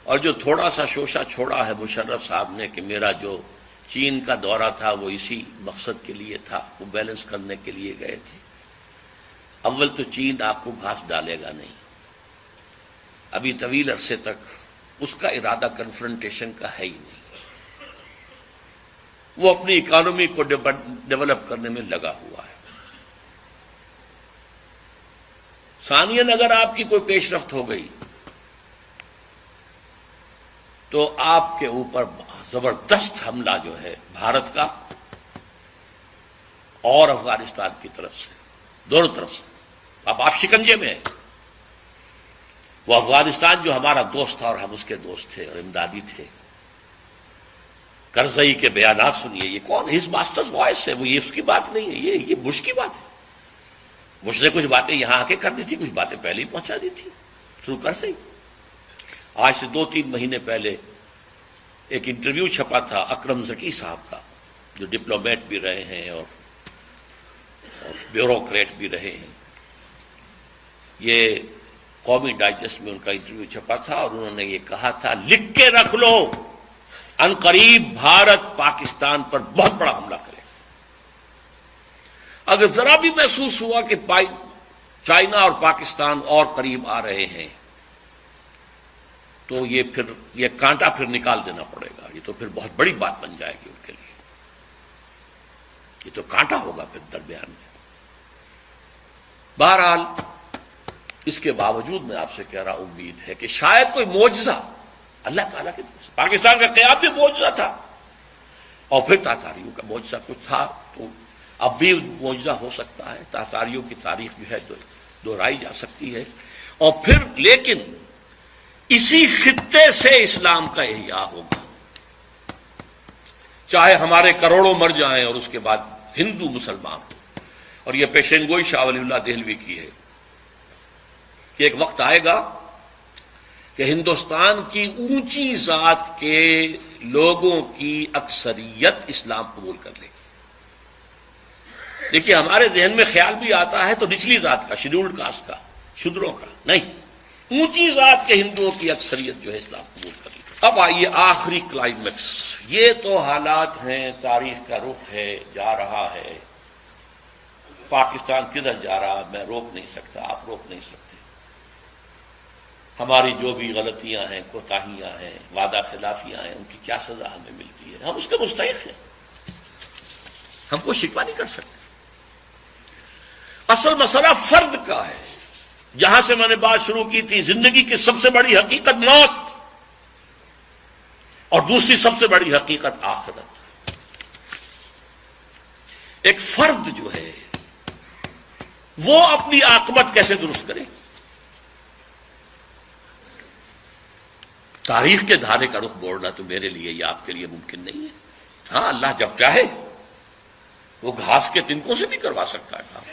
اور جو تھوڑا سا شوشہ چھوڑا ہے مشرف صاحب نے کہ میرا جو چین کا دورہ تھا وہ اسی مقصد کے لیے تھا، وہ بیلنس کرنے کے لیے گئے تھے. اول تو چین آپ کو گھاس ڈالے گا نہیں، ابھی طویل عرصے تک اس کا ارادہ کنفرنٹیشن کا ہے ہی نہیں. وہ اپنی اکانومی کو ڈیولپ کرنے میں لگا ہوا ہے. ثانیاً اگر آپ کی کوئی پیش رفت ہو گئی تو آپ کے اوپر زبردست حملہ جو ہے بھارت کا اور افغانستان کی طرف سے، دونوں طرف سے. اب آپ شکنجے میں ہیں. وہ افغانستان جو ہمارا دوست تھا اور ہم اس کے دوست تھے اور امدادی تھے. کرزئی کے بیانات سنیے. یہ کون؟ ہز ماسٹرز وائس ہے. وہ یہ اس کی بات نہیں ہے، یہ بش کی بات ہے. بش نے کچھ باتیں یہاں آ کے کر دی تھی، کچھ باتیں پہلے ہی پہنچا دی تھی تھرو کرزئی. آج سے 2-3 مہینے پہلے ایک انٹرویو چھپا تھا اکرم ذکی صاحب کا، جو ڈپلومیٹ بھی رہے ہیں اور بیوروکریٹ بھی رہے ہیں. یہ قومی ڈائجسٹ میں ان کا انٹرویو چھپا تھا اور انہوں نے یہ کہا تھا، لکھ کے رکھ لو، عنقریب بھارت پاکستان پر بہت بڑا حملہ کرے. اگر ذرا بھی محسوس ہوا کہ چائنا اور پاکستان اور قریب آ رہے ہیں تو یہ کانٹا پھر نکال دینا پڑے گا. یہ تو پھر بہت بڑی بات بن جائے گی ان کے لیے. یہ تو کانٹا ہوگا پھر درمیان میں. بہرحال اس کے باوجود میں آپ سے کہہ رہا امید ہے کہ شاید کوئی معجزہ اللہ تعالیٰ کی طرف سے. پاکستان کا قیام بھی معجزہ تھا اور پھر تاتاریوں کا معجزہ کچھ تھا تو اب بھی معجزہ ہو سکتا ہے. تاتاریوں کی تاریخ جو ہے دہرائی جا سکتی ہے. اور پھر لیکن اسی خطے سے اسلام کا احیاء ہوگا. چاہے ہمارے کروڑوں مر جائیں اور اس کے بعد ہندو مسلمان ہو. اور یہ پیشین گوئی شاہ ولی اللہ دہلوی کی ہے کہ ایک وقت آئے گا کہ ہندوستان کی اونچی ذات کے لوگوں کی اکثریت اسلام قبول کر لے گی. دیکھیے ہمارے ذہن میں خیال بھی آتا ہے تو نچلی ذات کا، شیڈولڈ کاسٹ کا، شودروں کا نہیں، اونچی ذات کے ہندوؤں کی اکثریت جو ہے اسلام قبول کر لے گی. اب آئیے آخری کلائمیکس. یہ تو حالات ہیں، تاریخ کا رخ ہے، جا رہا ہے. پاکستان کدھر جا رہا میں روک نہیں سکتا، آپ روک نہیں سکتے. ہماری جو بھی غلطیاں ہیں، کوتاہیاں ہیں، وعدہ خلافیاں ہیں، ان کی کیا سزا ہمیں ملتی ہے، ہم اس کے مستحق ہیں، ہم کو شکوہ نہیں کر سکتے. اصل مسئلہ فرد کا ہے. جہاں سے میں نے بات شروع کی تھی، زندگی کی سب سے بڑی حقیقت موت اور دوسری سب سے بڑی حقیقت آخرت. ایک فرد جو ہے وہ اپنی عاقبت کیسے درست کرے؟ تاریخ کے دھارے کا رخ موڑنا تو میرے لیے یا آپ کے لیے ممکن نہیں ہے. ہاں اللہ جب چاہے وہ گھاس کے تنکوں سے بھی کروا سکتا ہے کام.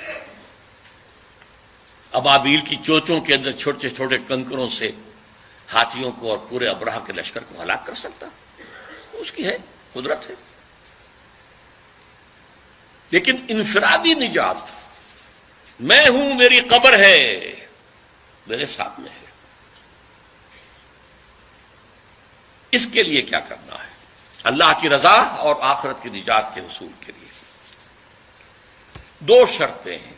ابابیل کی چوچوں کے اندر چھوٹے چھوٹے کنکروں سے ہاتھیوں کو اور پورے ابرہہ کے لشکر کو ہلاک کر سکتا، اس کی ہے قدرت ہے. لیکن انفرادی نجات، میں ہوں، میری قبر ہے، میرے سامنے ہے، اس کے لیے کیا کرنا ہے؟ اللہ کی رضا اور آخرت کی نجات کے حصول کے لیے دو شرطیں ہیں،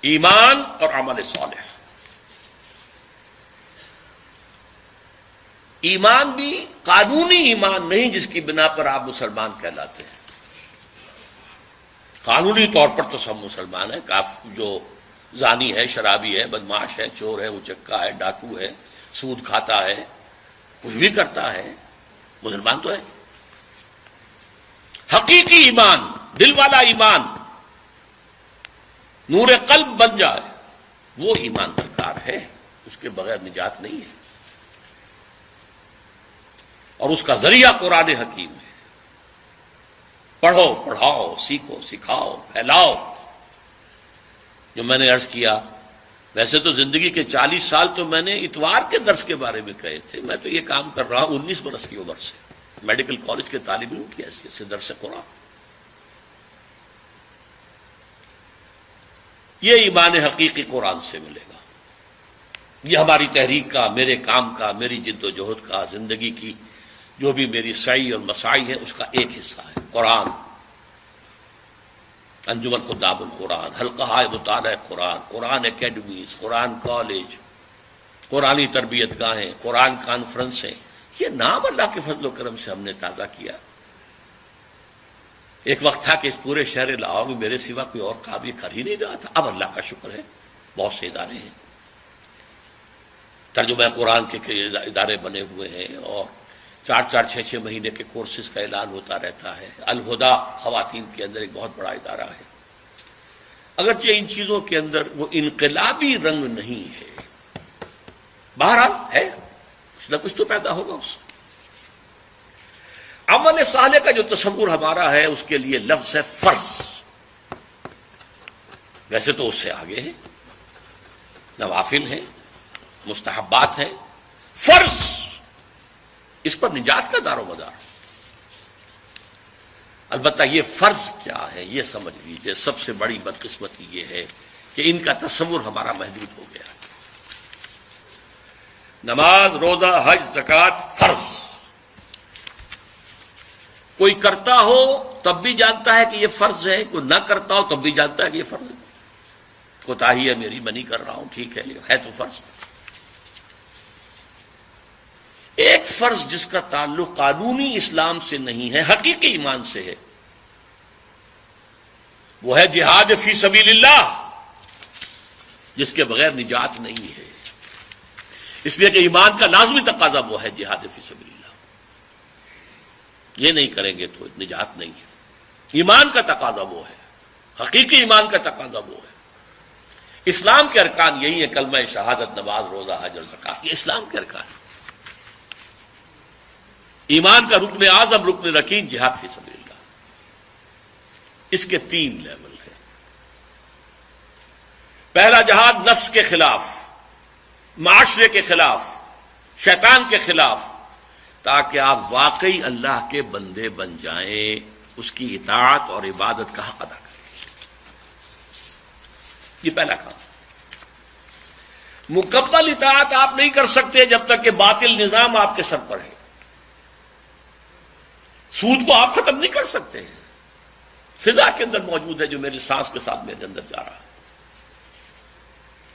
ایمان اور عمل صالح. ایمان بھی قانونی ایمان نہیں جس کی بنا پر آپ مسلمان کہلاتے ہیں. قانونی طور پر تو سب مسلمان ہیں. جو زانی ہے، شرابی ہے، بدماش ہے، چور ہے، اچکا ہے، ڈاکو ہے، سود کھاتا ہے، کچھ بھی کرتا ہے، مسلمان تو ہے. حقیقی ایمان، دل والا ایمان، نور قلب بن جائے، وہ ایمان درکار ہے. اس کے بغیر نجات نہیں ہے. اور اس کا ذریعہ قرآن حکیم ہے. پڑھو، پڑھاؤ، سیکھو، سکھاؤ، پھیلاؤ. جو میں نے عرض کیا، ویسے تو زندگی کے 40 سال تو میں نے اتوار کے درس کے بارے میں کہے تھے. میں تو یہ کام کر رہا ہوں 19 برس کی عمر سے، میڈیکل کالج کے طالب علم کی حیثیت سے درس قرآن. یہ ایمان حقیقی قرآن سے ملے گا. یہ ہماری تحریک کا، میرے کام کا، میری جد و جہد کا، زندگی کی جو بھی میری سعی اور مساعی ہے، اس کا ایک حصہ ہے قرآن. انجمن خدام القرآن، حلقہ مطالعہ قرآن، قرآن اکیڈمیز، قرآن کالج، قرآنی تربیت گاہیں، قرآن کانفرنسیں. یہ نام اللہ کے فضل و کرم سے ہم نے تازہ کیا. ایک وقت تھا کہ اس پورے شہر لاہور میں میرے سوا کوئی اور کام یہ کر ہی نہیں رہا تھا. اب اللہ کا شکر ہے بہت سے ادارے ہیں، ترجمہ قرآن کے ادارے بنے ہوئے ہیں، اور 4-4 6-6 مہینے کے کورسز کا اعلان ہوتا رہتا ہے. الہدا خواتین کے اندر ایک بہت بڑا ادارہ ہے. اگرچہ ان چیزوں کے اندر وہ انقلابی رنگ نہیں ہے، بہرحال ہے، کچھ نہ کچھ تو پیدا ہوگا اس سے. عمل صالح کا جو تصور ہمارا ہے، اس کے لیے لفظ ہے فرض. ویسے تو اس سے آگے ہے، نوافل ہیں، مستحبات ہیں. فرض، اس پر نجات کا دار و مدار. البتہ یہ فرض کیا ہے یہ سمجھ لیجئے. سب سے بڑی بدقسمتی یہ ہے کہ ان کا تصور ہمارا محدود ہو گیا. نماز، روزہ، حج، زکوٰۃ فرض. کوئی کرتا ہو تب بھی جانتا ہے کہ یہ فرض ہے، کوئی نہ کرتا ہو تب بھی جانتا ہے کہ یہ فرض ہے. کوتاہی ہے میری، میں نہیں کر رہا ہوں، ٹھیک ہے، لیکن ہے تو فرض. ایک فرض جس کا تعلق قانونی اسلام سے نہیں ہے، حقیقی ایمان سے ہے، وہ ہے جہاد فی سبیل اللہ، جس کے بغیر نجات نہیں ہے. اس لیے کہ ایمان کا لازمی تقاضا وہ ہے جہاد فی سبیل اللہ. یہ نہیں کریں گے تو نجات نہیں ہے. ایمان کا تقاضا وہ ہے، حقیقی ایمان کا تقاضا وہ ہے. اسلام کے ارکان یہی ہے، کلمہ شہادت، نماز، روزہ، حج اور زکوٰۃ. یہ اسلام کے ارکان ہیں. ایمان کا رکن اعظم، رکن رکین جہاد فی سبیل اللہ۔ اس کے 3 لیول ہیں۔ پہلا جہاد نفس کے خلاف، معاشرے کے خلاف، شیطان کے خلاف، تاکہ آپ واقعی اللہ کے بندے بن جائیں، اس کی اطاعت اور عبادت کا حق ادا کریں۔ یہ پہلا کام۔ مکمل اطاعت آپ نہیں کر سکتے جب تک کہ باطل نظام آپ کے سر پر ہے۔ سود کو آپ ختم نہیں کر سکتے، فضا کے اندر موجود ہے جو میری سانس کے ساتھ میرے اندر جا رہا ہے۔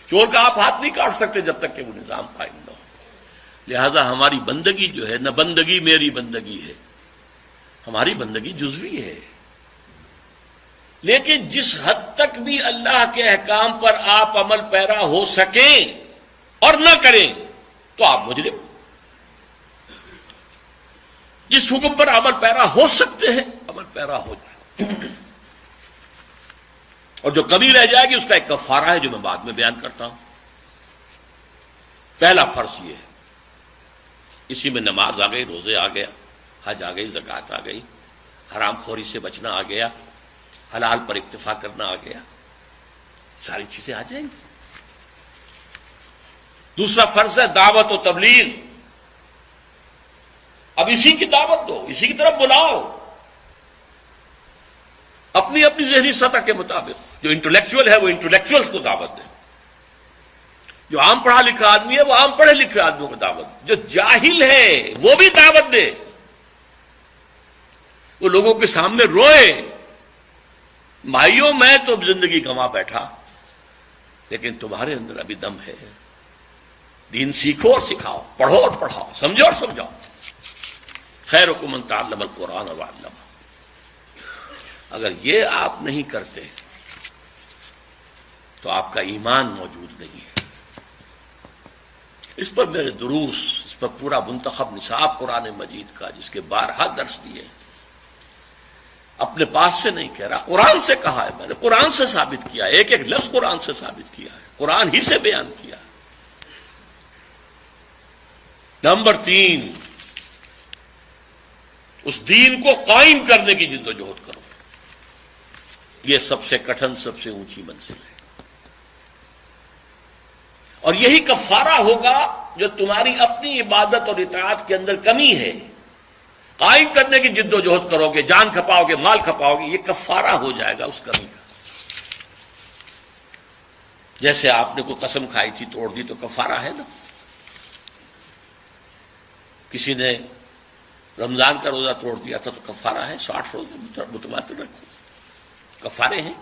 چور کا آپ ہاتھ نہیں کاٹ سکتے جب تک کہ وہ نظام قائم نہ ہو۔ لہذا ہماری بندگی جو ہے، نہ بندگی میری بندگی ہے، ہماری بندگی جزوی ہے، لیکن جس حد تک بھی اللہ کے احکام پر آپ عمل پیرا ہو سکیں اور نہ کریں تو آپ مجرم۔ جس حکم پر عمل پیرا ہو سکتے ہیں عمل پیرا ہو جائے، اور جو کمی رہ جائے گی اس کا ایک کفارہ ہے جو میں بعد میں بیان کرتا ہوں۔ پہلا فرض یہ ہے، اسی میں نماز آ گئی، روزے آ گیا، حج آ گئی، زکوٰۃ آ گئی، حرام خوری سے بچنا آ گیا، حلال پر اکتفا کرنا آ گیا، ساری چیزیں آ جائیں گی۔ دوسرا فرض ہے دعوت و تبلیغ۔ اب اسی کی دعوت دو، اسی کی طرف بلاؤ، اپنی اپنی ذہنی سطح کے مطابق۔ جو انٹلیکچوئل ہے وہ انٹلیکچوئلس کو دعوت دے، جو عام پڑھا لکھا آدمی ہے وہ عام پڑھے لکھے آدمیوں کو دعوت دے، جو جاہل ہے وہ بھی دعوت دے، وہ لوگوں کے سامنے روئے، بھائیوں میں تو زندگی گنوا بیٹھا لیکن تمہارے اندر ابھی دم ہے، دین سیکھو اور سکھاؤ، پڑھو اور پڑھاؤ، سمجھو اور سمجھاؤ۔ خیرکم من تعلم القرآن وعلمہ۔ اگر یہ آپ نہیں کرتے تو آپ کا ایمان موجود نہیں ہے۔ اس پر میرے دروس، اس پر پورا منتخب نصاب قرآن مجید کا، جس کے 12 درس دیے، اپنے پاس سے نہیں کہہ رہا، قرآن سے کہا ہے، میں نے قرآن سے ثابت کیا ہے، ایک ایک لفظ قرآن سے ثابت کیا ہے، قرآن ہی سے بیان کیا ہے۔ نمبر 3، اس دین کو قائم کرنے کی جد و جہد کرو۔ یہ سب سے کٹھن، سب سے اونچی منزل ہے، اور یہی کفارہ ہوگا جو تمہاری اپنی عبادت اور اطاعت کے اندر کمی ہے۔ قائم کرنے کی جد و جہد کرو گے، جان کھپاؤ گے، مال کھپاؤ گے، یہ کفارہ ہو جائے گا اس کمی کا۔ جیسے آپ نے کوئی قسم کھائی تھی توڑ دی تو کفارہ ہے نا۔ کسی نے رمضان کا روزہ توڑ دیا تھا تو کفارہ ہے، 60 روزے متواتر رکھو، کفارے ہیں۔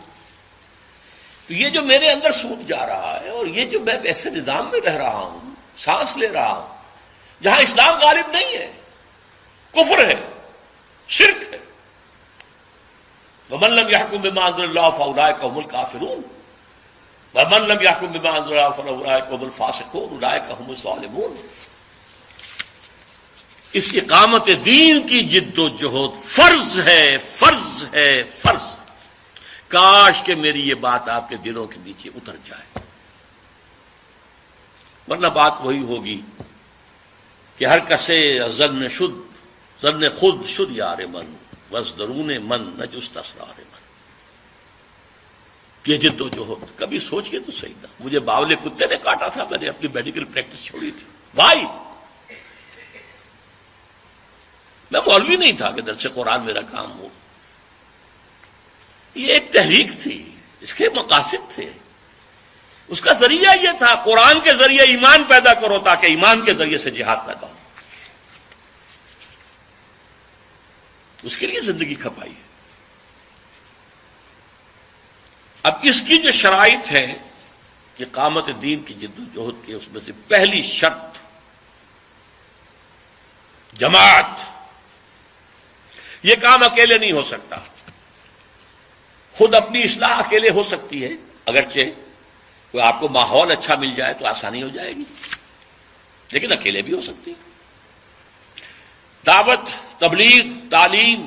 تو یہ جو میرے اندر سود جا رہا ہے، اور یہ جو میں ایسے نظام میں رہ رہا ہوں، سانس لے رہا ہوں جہاں اسلام غالب نہیں ہے، کفر ہے، شرک ہے، وَمَن لَّمْ يَحْكُم بِمَا أَنزَلَ اللَّهُ فَأُولَٰئِكَ هُمُ الْكَافِرُونَ وَمَن لَّمْ يَحْكُم بِمَا أَنزَلَ اللَّهُ فَأُولَٰئِكَ هُمُ الْفَاسِقُونَ أُولَٰئِكَ هُمُ الظَّالِمُونَ۔ اس اقامت دین کی جد و جہد فرض ہے، فرض ہے، فرض۔ کاش کہ میری یہ بات آپ کے دلوں کے نیچے اتر جائے، ورنہ بات وہی ہوگی کہ ہر کسے ظن شد، ظن خود شد یار من، وز درون من نجست اسرار من۔ یہ جد و جہد کبھی سوچ کے تو صحیح تھا۔ مجھے باولے کتے نے کاٹا تھا، میں نے اپنی میڈیکل پریکٹس چھوڑی تھی بھائی، میں مولوی نہیں تھا کہ درس قرآن میرا کام ہو۔ یہ ایک تحریک تھی، اس کے مقاصد تھے، اس کا ذریعہ یہ تھا قرآن کے ذریعے ایمان پیدا کرو تاکہ ایمان کے ذریعے سے جہاد پیدا ہو۔ اس کے لیے زندگی کھپائی ہے۔ اب اس کی جو شرائط ہے کہ اقامت دین کی جد و جہد کی، اس میں سے پہلی شرط جماعت۔ یہ کام اکیلے نہیں ہو سکتا۔ خود اپنی اصلاح اکیلے ہو سکتی ہے، اگرچہ کوئی آپ کو ماحول اچھا مل جائے تو آسانی ہو جائے گی، لیکن اکیلے بھی ہو سکتی ہے۔ دعوت، تبلیغ، تعلیم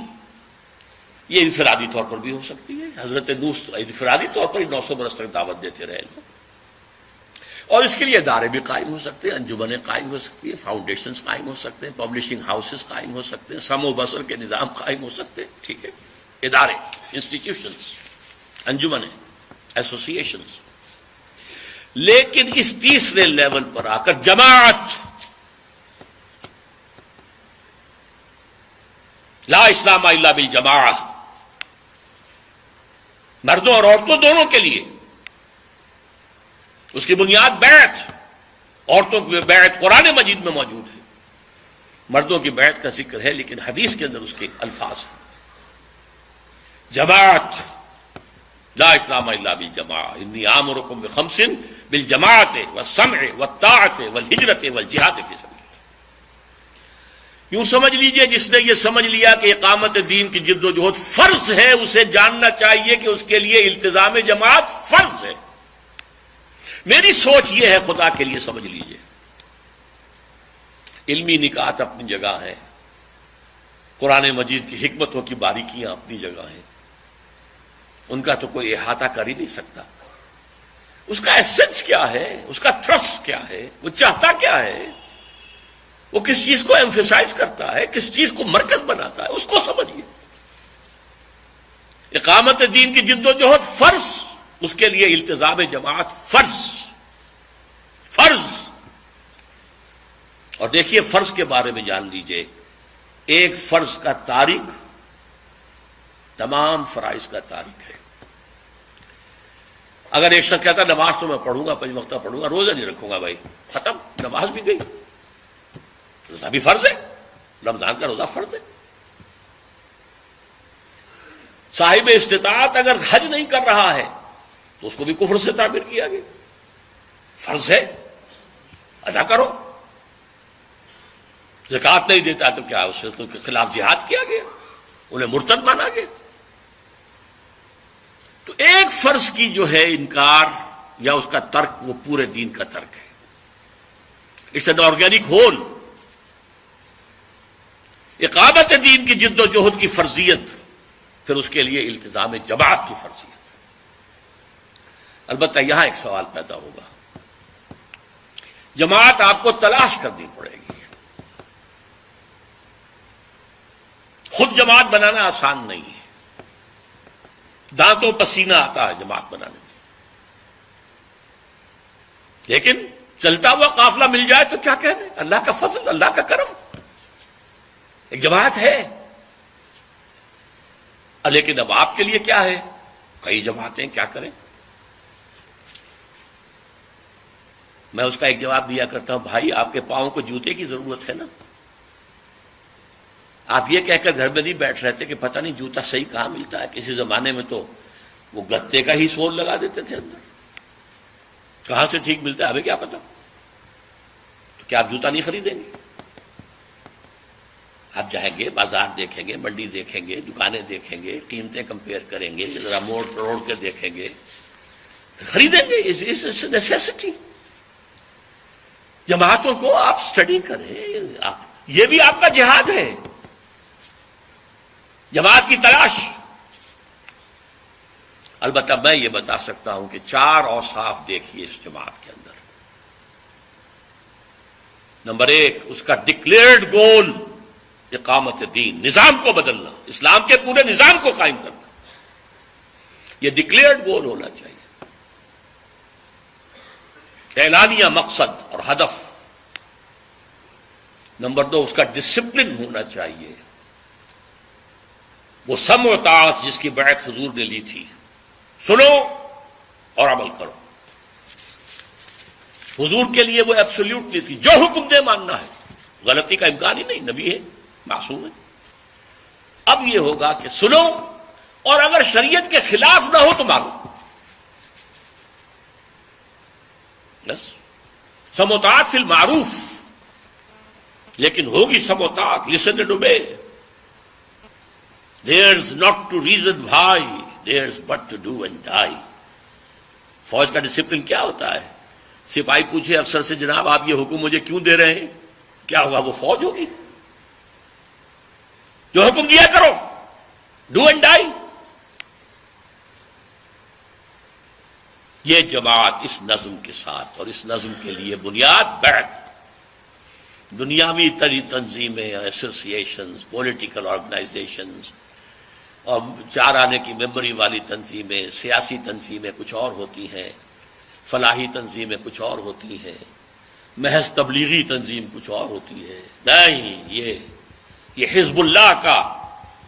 یہ انفرادی طور پر بھی ہو سکتی ہے۔ حضرت نوح انفرادی طور پر ہی 900 برس تک دعوت دیتے رہے لوگ، اور اس کے لیے ادارے بھی قائم ہو سکتے ہیں، انجمنیں قائم ہو سکتی ہیں، فاؤنڈیشنز قائم ہو سکتے ہیں، پبلشنگ ہاؤسز قائم ہو سکتے ہیں، سم و بسر کے نظام قائم ہو سکتے ہیں. ٹھیک ہے، ادارے، انسٹیٹیوشنز، انجمنیں، ایسوسیشنز. لیکن اس تیسرے لیول پر آ کر جماعت، لا اسلام الا بالجماعہ، مردوں اور عورتوں دونوں کے لیے. اس کی بنیاد بیعت، عورتوں کی بیعت قرآن مجید میں موجود ہے، مردوں کی بیعت کا ذکر ہے لیکن حدیث کے اندر اس کے الفاظ ہیں. جماعت، لا اسلام الا بالجماعہ، انی آمرکم بخمس بالجماعت والسمع والطاعت والہجرت والجہاد فی سبیل. یوں سمجھ لیجئے، جس نے یہ سمجھ لیا کہ اقامت دین کی جد و جہد فرض ہے، اسے جاننا چاہیے کہ اس کے لیے التزام جماعت فرض ہے. میری سوچ یہ ہے، خدا کے لیے سمجھ لیجئے، علمی نکات اپنی جگہ ہے، قرآن مجید کی حکمتوں کی باریکیاں اپنی جگہ ہیں، ان کا تو کوئی احاطہ کر ہی نہیں سکتا. اس کا ایسنس کیا ہے، اس کا تھرسٹ کیا ہے، وہ چاہتا کیا ہے، وہ کس چیز کو ایمفیسائز کرتا ہے، کس چیز کو مرکز بناتا ہے، اس کو سمجھیے. اقامت دین کی جد و جہد فرض، اس کے لیے التزام جماعت فرض. فرض. اور دیکھیے، فرض کے بارے میں جان لیجئے، ایک فرض کا تارک تمام فرائض کا تارک ہے. اگر ایک شخص کہتا نماز تو میں پڑھوں گا، 5 وقتہ پڑھوں گا، روزہ نہیں رکھوں گا، بھائی ختم، نماز بھی گئی، روزہ بھی فرض ہے، رمضان کا روزہ فرض ہے. صاحب استطاعت اگر حج نہیں کر رہا ہے تو اس کو بھی کفر سے تعبیر کیا گیا. فرض ہے، ادا کرو. زکوٰۃ نہیں دیتا تو کیا اس کے خلاف جہاد کیا گیا، انہیں مرتد مانا گیا. تو ایک فرض کی جو ہے انکار یا اس کا ترک، وہ پورے دین کا ترک ہے. It's an organic whole. اقامت دین کی جد و جہد کی فرضیت، پھر اس کے لیے التزام جماعت کی فرضیت. البتہ یہاں ایک سوال پیدا ہوگا، جماعت آپ کو تلاش کرنی پڑے گی. خود جماعت بنانا آسان نہیں ہے، دانتوں پسینہ آتا ہے جماعت بنانے میں. لیکن چلتا ہوا قافلہ مل جائے تو کیا کہنے، اللہ کا فضل، اللہ کا کرم، ایک جماعت ہے. لیکن اب آپ کے لیے کیا ہے، کئی جماعتیں، کیا کریں. میں اس کا ایک جواب دیا کرتا ہوں، بھائی آپ کے پاؤں کو جوتے کی ضرورت ہے نا. آپ یہ کہہ کر گھر میں نہیں بیٹھ رہتے کہ پتہ نہیں جوتا صحیح کہاں ملتا ہے. کسی زمانے میں تو وہ گتے کا ہی سول لگا دیتے تھے اندر، کہاں سے ٹھیک ملتا ہے ہمیں کیا پتا. تو کیا آپ جوتا نہیں خریدیں گے؟ آپ جائیں گے، بازار دیکھیں گے، منڈی دیکھیں گے، دکانیں دیکھیں گے، قیمتیں کمپیئر کریں گے، ذرا موڑ توڑ کے دیکھیں گے، خریدیں گے. اس نیسیسٹی. جماعتوں کو آپ سٹڈی کریں، یہ بھی آپ کا جہاد ہے، جماعت کی تلاش. البتہ میں یہ بتا سکتا ہوں کہ 4 اوصاف دیکھیے اس جماعت کے اندر. نمبر 1، اس کا ڈکلیئرڈ گول اقامت دین، نظام کو بدلنا، اسلام کے پورے نظام کو قائم کرنا. یہ ڈکلیئرڈ گول ہونا چاہیے، اعلانیہ مقصد اور ہدف. نمبر 2، اس کا ڈسپلن ہونا چاہیے، وہ سمع و طاعت جس کی بیعت حضور نے لی تھی، سنو اور عمل کرو. حضور کے لیے وہ ایبسولوٹلی تھی، جو حکم دے ماننا ہے، غلطی کا امکان ہی نہیں، نبی ہے، معصوم ہے. اب یہ ہوگا کہ سنو، اور اگر شریعت کے خلاف نہ ہو تو مانو. بس سمع و طاعت فی المعروف، لیکن ہوگی سمع و طاعت، listen and obey. There's not to reason why, there's but to do and die. فوج کا ڈسپلن کیا ہوتا ہے؟ سپاہی پوچھے افسر سے، جناب آپ یہ حکم مجھے کیوں دے رہے ہیں؟ کیا ہوگا؟ وہ فوج ہوگی. جو حکم دیا کرو، ڈو اینڈ ڈائی. یہ جماعت اس نظم کے ساتھ، اور اس نظم کے لیے بنیاد بیعت، دنیاوی تنظیمیں، ایسوسیشنز، پولیٹیکل آرگنائزیشنز اور چار آنے کی ممبری والی تنظیمیں، سیاسی تنظیمیں کچھ اور ہوتی ہیں، فلاحی تنظیمیں کچھ اور ہوتی ہیں، محض تبلیغی تنظیم کچھ اور ہوتی ہے۔ نہیں، یہ حزب اللہ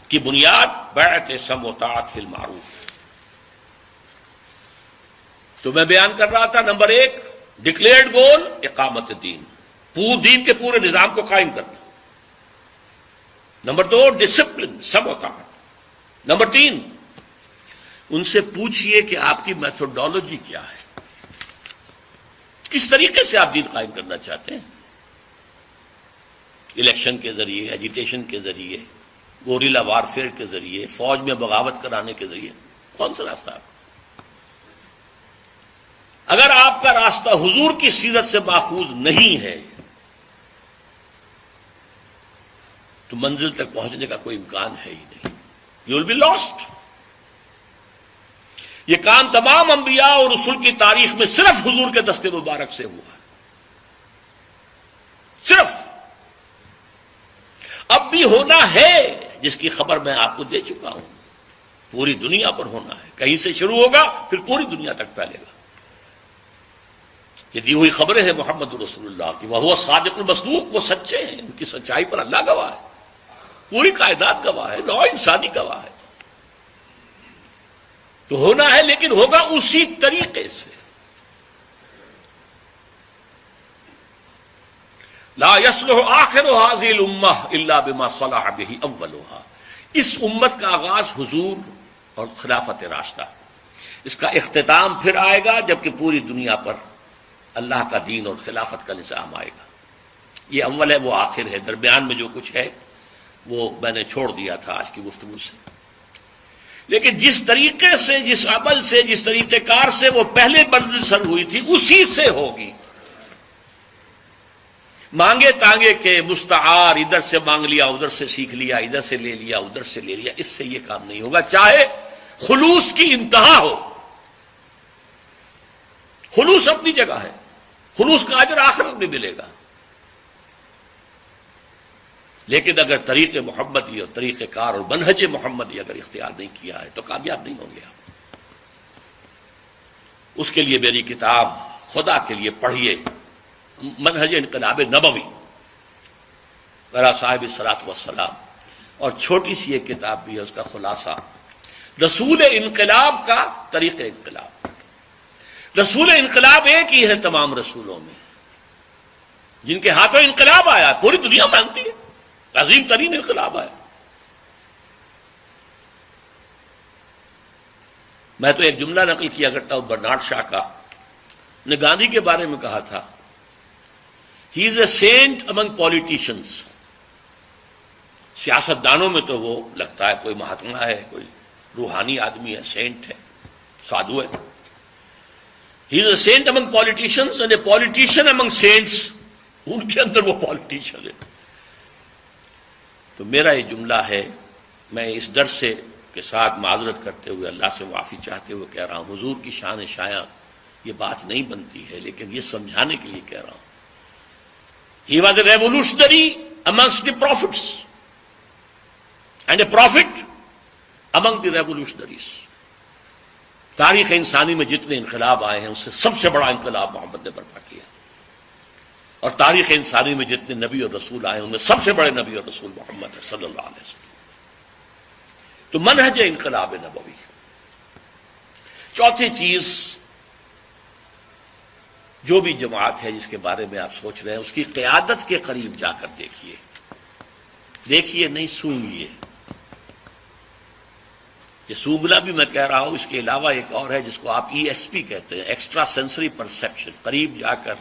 کی بنیاد بیعت سمع و طاعت فی المعروف۔ تو میں بیان کر رہا تھا، نمبر 1 ڈکلیئرڈ گول اقامت دین، دین کے پورے نظام کو قائم کرنا۔ نمبر 2 ڈسپلن، سمع و طاعت۔ نمبر 3 ان سے پوچھئے کہ آپ کی میتھوڈالوجی کیا ہے، کس طریقے سے آپ دین قائم کرنا چاہتے ہیں؟ الیکشن کے ذریعے، ایجیٹیشن کے ذریعے، گوریلا وارفیئر کے ذریعے، فوج میں بغاوت کرانے کے ذریعے، کون سا راستہ آپ؟ اگر آپ کا راستہ حضور کی سیرت سے ماخوذ نہیں ہے تو منزل تک پہنچنے کا کوئی امکان ہے ہی نہیں، یو ول بی لاسٹ۔ یہ کام تمام انبیاء اور رسول کی تاریخ میں صرف حضور کے دست مبارک سے ہوا ہے، صرف۔ اب بھی ہونا ہے، جس کی خبر میں آپ کو دے چکا ہوں، پوری دنیا پر ہونا ہے، کہیں سے شروع ہوگا پھر پوری دنیا تک پھیلے گا۔ یہ دی ہوئی خبریں ہیں محمد رسول اللہ کی، وہ صادق المصدوق، وہ سچے ہیں، ان کی سچائی پر اللہ گواہ ہے، پوری کائنات گواہ ہے، نوع انسانی گواہ ہے۔ تو ہونا ہے، لیکن ہوگا اسی طریقے سے۔ لا يصلح آخر هذه الامه الا بما صلح به اولها۔ اس امت کا آغاز حضور اور خلافت راشدہ، اس کا اختتام پھر آئے گا جبکہ پوری دنیا پر اللہ کا دین اور خلافت کا نظام آئے گا۔ یہ اول ہے، وہ آخر ہے، درمیان میں جو کچھ ہے وہ میں نے چھوڑ دیا تھا آج کی گفتگو سے۔ لیکن جس طریقے سے، جس عمل سے، جس طریقہ کار سے وہ پہلے منزل سر ہوئی تھی، اسی سے ہوگی۔ مانگے تانگے کے مستعار، ادھر سے مانگ لیا، ادھر سے سیکھ لیا، ادھر سے لے لیا، ادھر سے لے لیا، اس سے یہ کام نہیں ہوگا، چاہے خلوص کی انتہا ہو۔ خلوص اپنی جگہ ہے، خلوص کا اجر آخرت میں ملے گا، لیکن اگر طریق محمدی اور طریقہ کار اور منہج محمدی اگر اختیار نہیں کیا ہے تو کامیاب نہیں ہوں گے آپ۔ اس کے لیے میری کتاب خدا کے لیے پڑھیے، منہج انقلاب نبوی، میرا صاحب الصلاۃ والسلام، اور چھوٹی سی ایک کتاب بھی ہے، اس کا خلاصہ رسول انقلاب کا طریقہ انقلاب۔ رسول انقلاب ایک ہی ہے تمام رسولوں میں، جن کے ہاتھوں انقلاب آیا، پوری دنیا مانتی ہے، عظیم ترین انقلاب آیا۔ میں تو ایک جملہ نقل کیا کرتا ہوں برنارڈ شاہ کا، نے گاندھی کے بارے میں کہا تھا، ہی is a saint among politicians. سیاست دانوں میں تو وہ لگتا ہے کوئی مہاتما ہے، کوئی روحانی آدمی ہے، سینٹ ہے، سادھو ہے۔ He is a saint among politicians and a politician among saints. ان کے اندر وہ پالیٹیشین ہے۔ تو میرا یہ جملہ ہے، میں اس درس کے ساتھ معذرت کرتے ہوئے اللہ سے معافی چاہتے ہوئے کہہ رہا ہوں، حضور کی شان شایاں یہ بات نہیں بنتی ہے، لیکن یہ سمجھانے کے لیے کہہ رہا ہوں۔ He was a revolutionary amongst the prophets and a prophet among the revolutionaries۔ تاریخ انسانی میں جتنے انقلاب آئے ہیں اس سے سب سے بڑا انقلاب محمد نے برپا کیا، اور تاریخ انسانی میں جتنے نبی اور رسول آئے ہیں ان میں سب سے بڑے نبی اور رسول محمد صلی اللہ علیہ وسلم۔ تو منہج انقلاب نبوی۔ چوتھی چیز، جو بھی جماعت ہے جس کے بارے میں آپ سوچ رہے ہیں، اس کی قیادت کے قریب جا کر دیکھیے، دیکھیے نہیں سونگیے۔ یہ سونگنا بھی میں کہہ رہا ہوں، اس کے علاوہ ایک اور ہے جس کو آپ ESP کہتے ہیں، ایکسٹرا سینسری پرسیپشن۔ قریب جا کر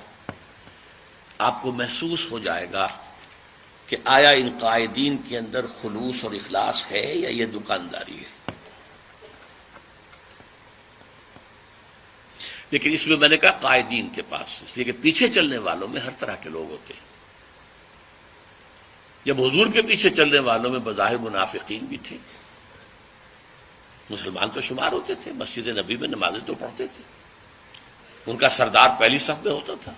آپ کو محسوس ہو جائے گا کہ آیا ان قائدین کے اندر خلوص اور اخلاص ہے یا یہ دکانداری ہے۔ لیکن اس میں میں نے کہا قائدین کے پاس، اس لیے کہ پیچھے چلنے والوں میں ہر طرح کے لوگ ہوتے ہیں۔ جب حضور کے پیچھے چلنے والوں میں بظاہر منافقین بھی تھے، مسلمان تو شمار ہوتے تھے، مسجد نبی میں نمازیں تو پڑھتے تھے، ان کا سردار پہلی صف میں ہوتا تھا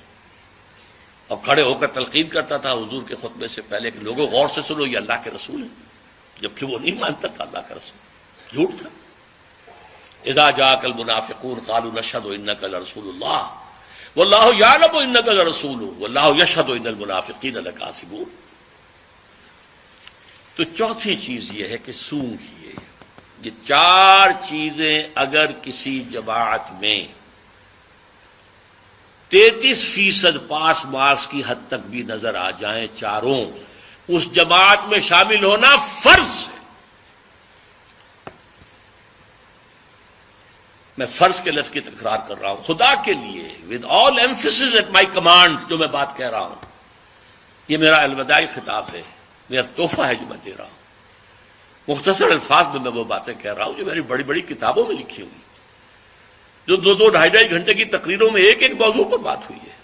اور کھڑے ہو کر تلقین کرتا تھا حضور کے خطبے سے پہلے کہ لوگوں غور سے سنو، یہ اللہ کے رسول ہے، جبکہ وہ نہیں مانتا تھا اللہ کا رسول، جھوٹ تھا۔ اذا جاءك المنافقون قالوا نشهد انك لرسول الله والله يعلم انك لرسوله والله يشهد ان المنافقين لكاذبون۔ تو چوتھی چیز یہ ہے کہ سونگھیے۔ یہ چار چیزیں اگر کسی جماعت میں 33% پاس مارکس کی حد تک بھی نظر آ جائیں چاروں، اس جماعت میں شامل ہونا فرض ہے۔ میں فرض کے لفظ کی تکرار کر رہا ہوں، خدا کے لیے with all emphasis at my command جو میں بات کہہ رہا ہوں، یہ میرا الوداعی خطاب ہے، میرا تحفہ ہے جو میں دے رہا ہوں۔ مختصر الفاظ میں وہ باتیں کہہ رہا ہوں جو میری بڑی بڑی کتابوں میں لکھی ہوئی، جو 2-2 ڈھائی گھنٹے کی تقریروں میں ایک ایک موضوع پر بات ہوئی ہے،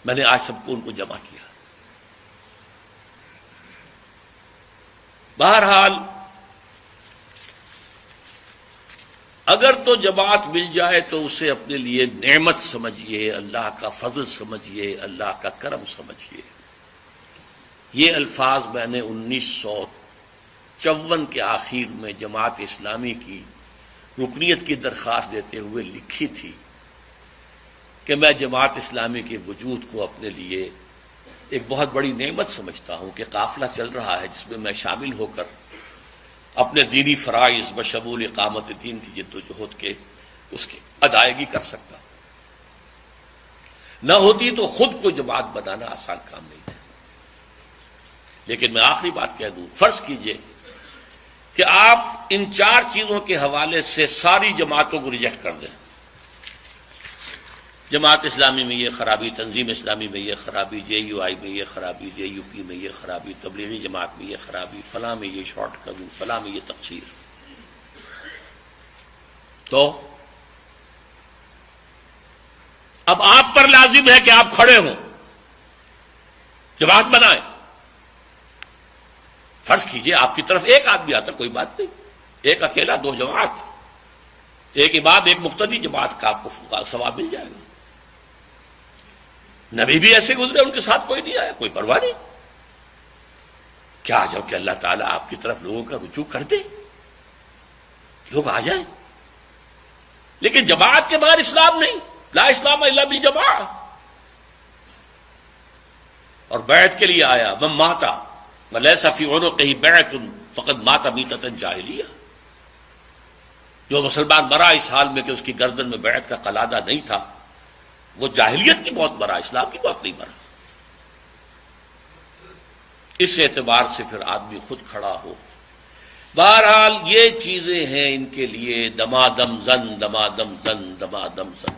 میں نے آج سب کو ان کو جمع کیا۔ بہرحال اگر تو جماعت مل جائے تو اسے اپنے لیے نعمت سمجھیے، اللہ کا فضل سمجھیے، اللہ کا کرم سمجھیے۔ یہ الفاظ میں نے 1954 کے آخر میں جماعت اسلامی کی رکنیت کی درخواست دیتے ہوئے لکھی تھی کہ میں جماعت اسلامی کے وجود کو اپنے لیے ایک بہت بڑی نعمت سمجھتا ہوں کہ قافلہ چل رہا ہے جس میں میں شامل ہو کر اپنے دینی فرائض بشمول اقامت دین کی جد و جہد کے اس کی ادائیگی کر سکتا ہوں۔ نہ ہوتی تو خود کو جماعت بنانا آسان کام نہیں تھا۔ لیکن میں آخری بات کہہ دوں، فرض کیجئے کہ آپ ان چار چیزوں کے حوالے سے ساری جماعتوں کو ریجیکٹ کر دیں۔ جماعت اسلامی میں یہ خرابی، تنظیم اسلامی میں یہ خرابی، جے یو آئی میں یہ خرابی، جے یو پی میں یہ خرابی، تبلیغی جماعت میں یہ خرابی، فلاں میں یہ شارٹ کمی، فلاں میں یہ تقصیر، تو اب آپ پر لازم ہے کہ آپ کھڑے ہوں، جماعت بنائیں۔ فرض کیجئے آپ کی طرف ایک آدمی آتا، کوئی بات نہیں، ایک اکیلا 2 جماعت، ایک امام ایک مقتدی جماعت کا آپ کو ثواب مل جائے گا۔ نبی بھی ایسے گزرے، ان کے ساتھ کوئی نہیں آیا، کوئی پرواہ نہیں۔ کیا جب کہ اللہ تعالیٰ آپ کی طرف لوگوں کا رجوع کر دے، لوگ آ جائیں۔ لیکن جماعت کے باہر اسلام نہیں، لا اسلام الا بالجماعۃ۔ اور بیعت کے لیے آیا، من مات ولیس فی عنقہ بیعۃ فقد مات میتۃ جاہلیہ۔ جو مسلمان مرا اس حال میں کہ اس کی گردن میں بیعت کا قلادہ نہیں تھا، وہ جاہلیت کی موت مرا، اسلام کی موت نہیں مرا۔ اس اعتبار سے پھر آدمی خود کھڑا ہو۔ بہرحال یہ چیزیں ہیں ان کے لیے دمادم زن، دمادم زن، دمادم زن،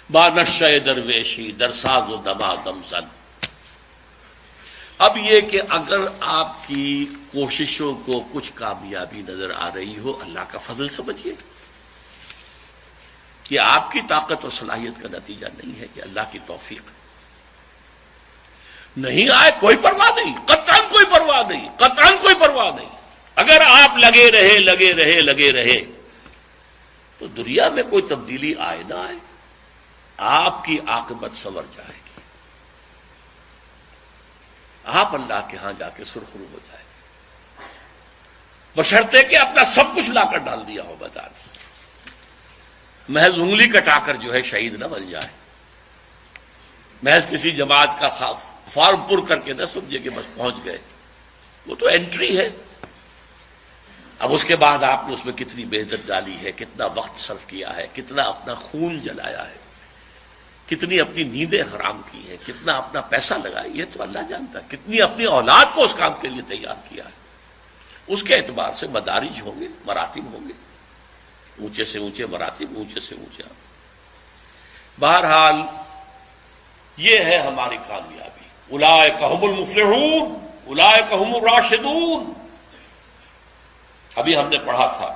بانشہ درویشی درساز و دمادم زن۔ اب یہ کہ اگر آپ کی کوششوں کو کچھ کامیابی نظر آ رہی ہو، اللہ کا فضل سمجھیے۔ یہ آپ کی طاقت اور صلاحیت کا نتیجہ نہیں ہے، کہ اللہ کی توفیق نہیں آئے کوئی پرواہ نہیں، قطعاً کوئی پرواہ نہیں، قطعاً کوئی پرواہ نہیں۔ اگر آپ لگے رہے تو دنیا میں کوئی تبدیلی آئے نہ آئے، آپ کی عاقبت سنور جائے گی، آپ اللہ کے ہاں جا کے سرخرو ہو جائے، بشرطے کہ اپنا سب کچھ لا کر ڈال دیا ہو میدان، محض انگلی کٹا کر جو ہے شہید نہ بن جائے، محض کسی جماعت کا فارم پر کر کے نہ سمجھے کہ بس پہنچ گئے، وہ تو انٹری ہے۔ اب اس کے بعد آپ نے اس میں کتنی محنت ڈالی ہے، کتنا وقت صرف کیا ہے، کتنا اپنا خون جلایا ہے، کتنی اپنی نیندیں حرام کی ہیں، کتنا اپنا پیسہ لگایا، یہ تو اللہ جانتا ہے، کتنی اپنی اولاد کو اس کام کے لیے تیار کیا ہے۔ اس کے اعتبار سے مدارج ہوں گے، مراتب ہوں گے، اونچے سے اونچے مراتب، اونچے سے اونچے۔ بہرحال یہ ہے ہماری کامیابی۔ اولئک ھم المفلحون، اولئک ھم الراشدون۔ ابھی ہم نے پڑھا تھا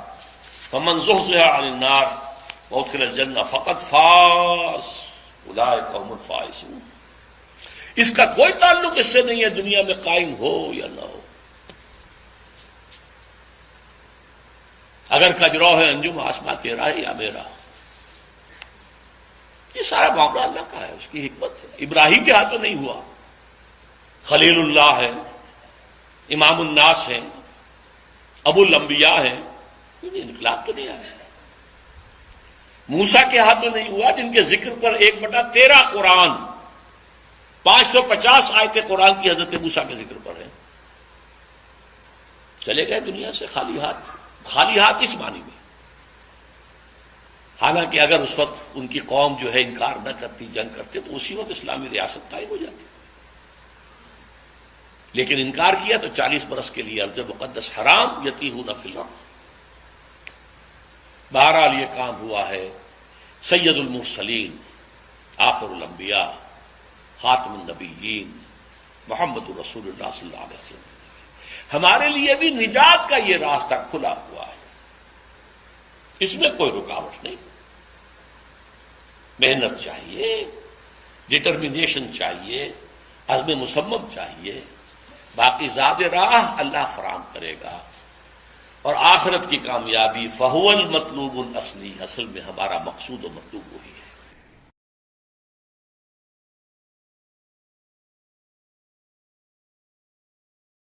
فمن زحزح عن النار وادخل الجنہ فقد فاز اولئک ھم الفائزون۔ اس کا کوئی تعلق اس سے نہیں ہے دنیا میں قائم ہو یا نہ ہو۔ اگر کجرو ہے انجم آسماں تیرا ہے یا میرا، یہ سارا معاملہ اللہ کا ہے، اس کی حکمت ہے۔ ابراہیم کے ہاتھوں نہیں ہوا، خلیل اللہ ہے، امام الناس ہیں، ابو الانبیاء ہیں، انقلاب تو نہیں آیا۔ موسیٰ کے ہاتھوں نہیں ہوا، جن کے ذکر پر 1/13 قرآن 550 آیتیں قرآن کی حضرت موسیٰ کے ذکر پر ہیں، چلے گئے دنیا سے خالی ہاتھ اس معنی میں۔ حالانکہ اگر اس وقت ان کی قوم جو ہے انکار نہ کرتی، جنگ کرتے، تو اسی وقت اسلامی ریاست قائم ہو جاتی، لیکن انکار کیا تو 40 برس کے لیے ارض مقدس حرام یتیہون فی الارض۔ بہرحال یہ کام ہوا ہے۔ سید المرسلین، آخر الانبیاء، خاتم النبیین، محمد رسول اللہ صلی اللہ علیہ وسلم، ہمارے لیے بھی نجات کا یہ راستہ کھلا ہوا ہے، اس میں کوئی رکاوٹ نہیں۔ محنت چاہیے، ڈٹرمنیشن چاہیے، عزم مصمم چاہیے، باقی زاد راہ اللہ فراہم کرے گا۔ اور آخرت کی کامیابی فہو المطلوب الاصلی، اصل میں ہمارا مقصود و مطلوب وہی ہے۔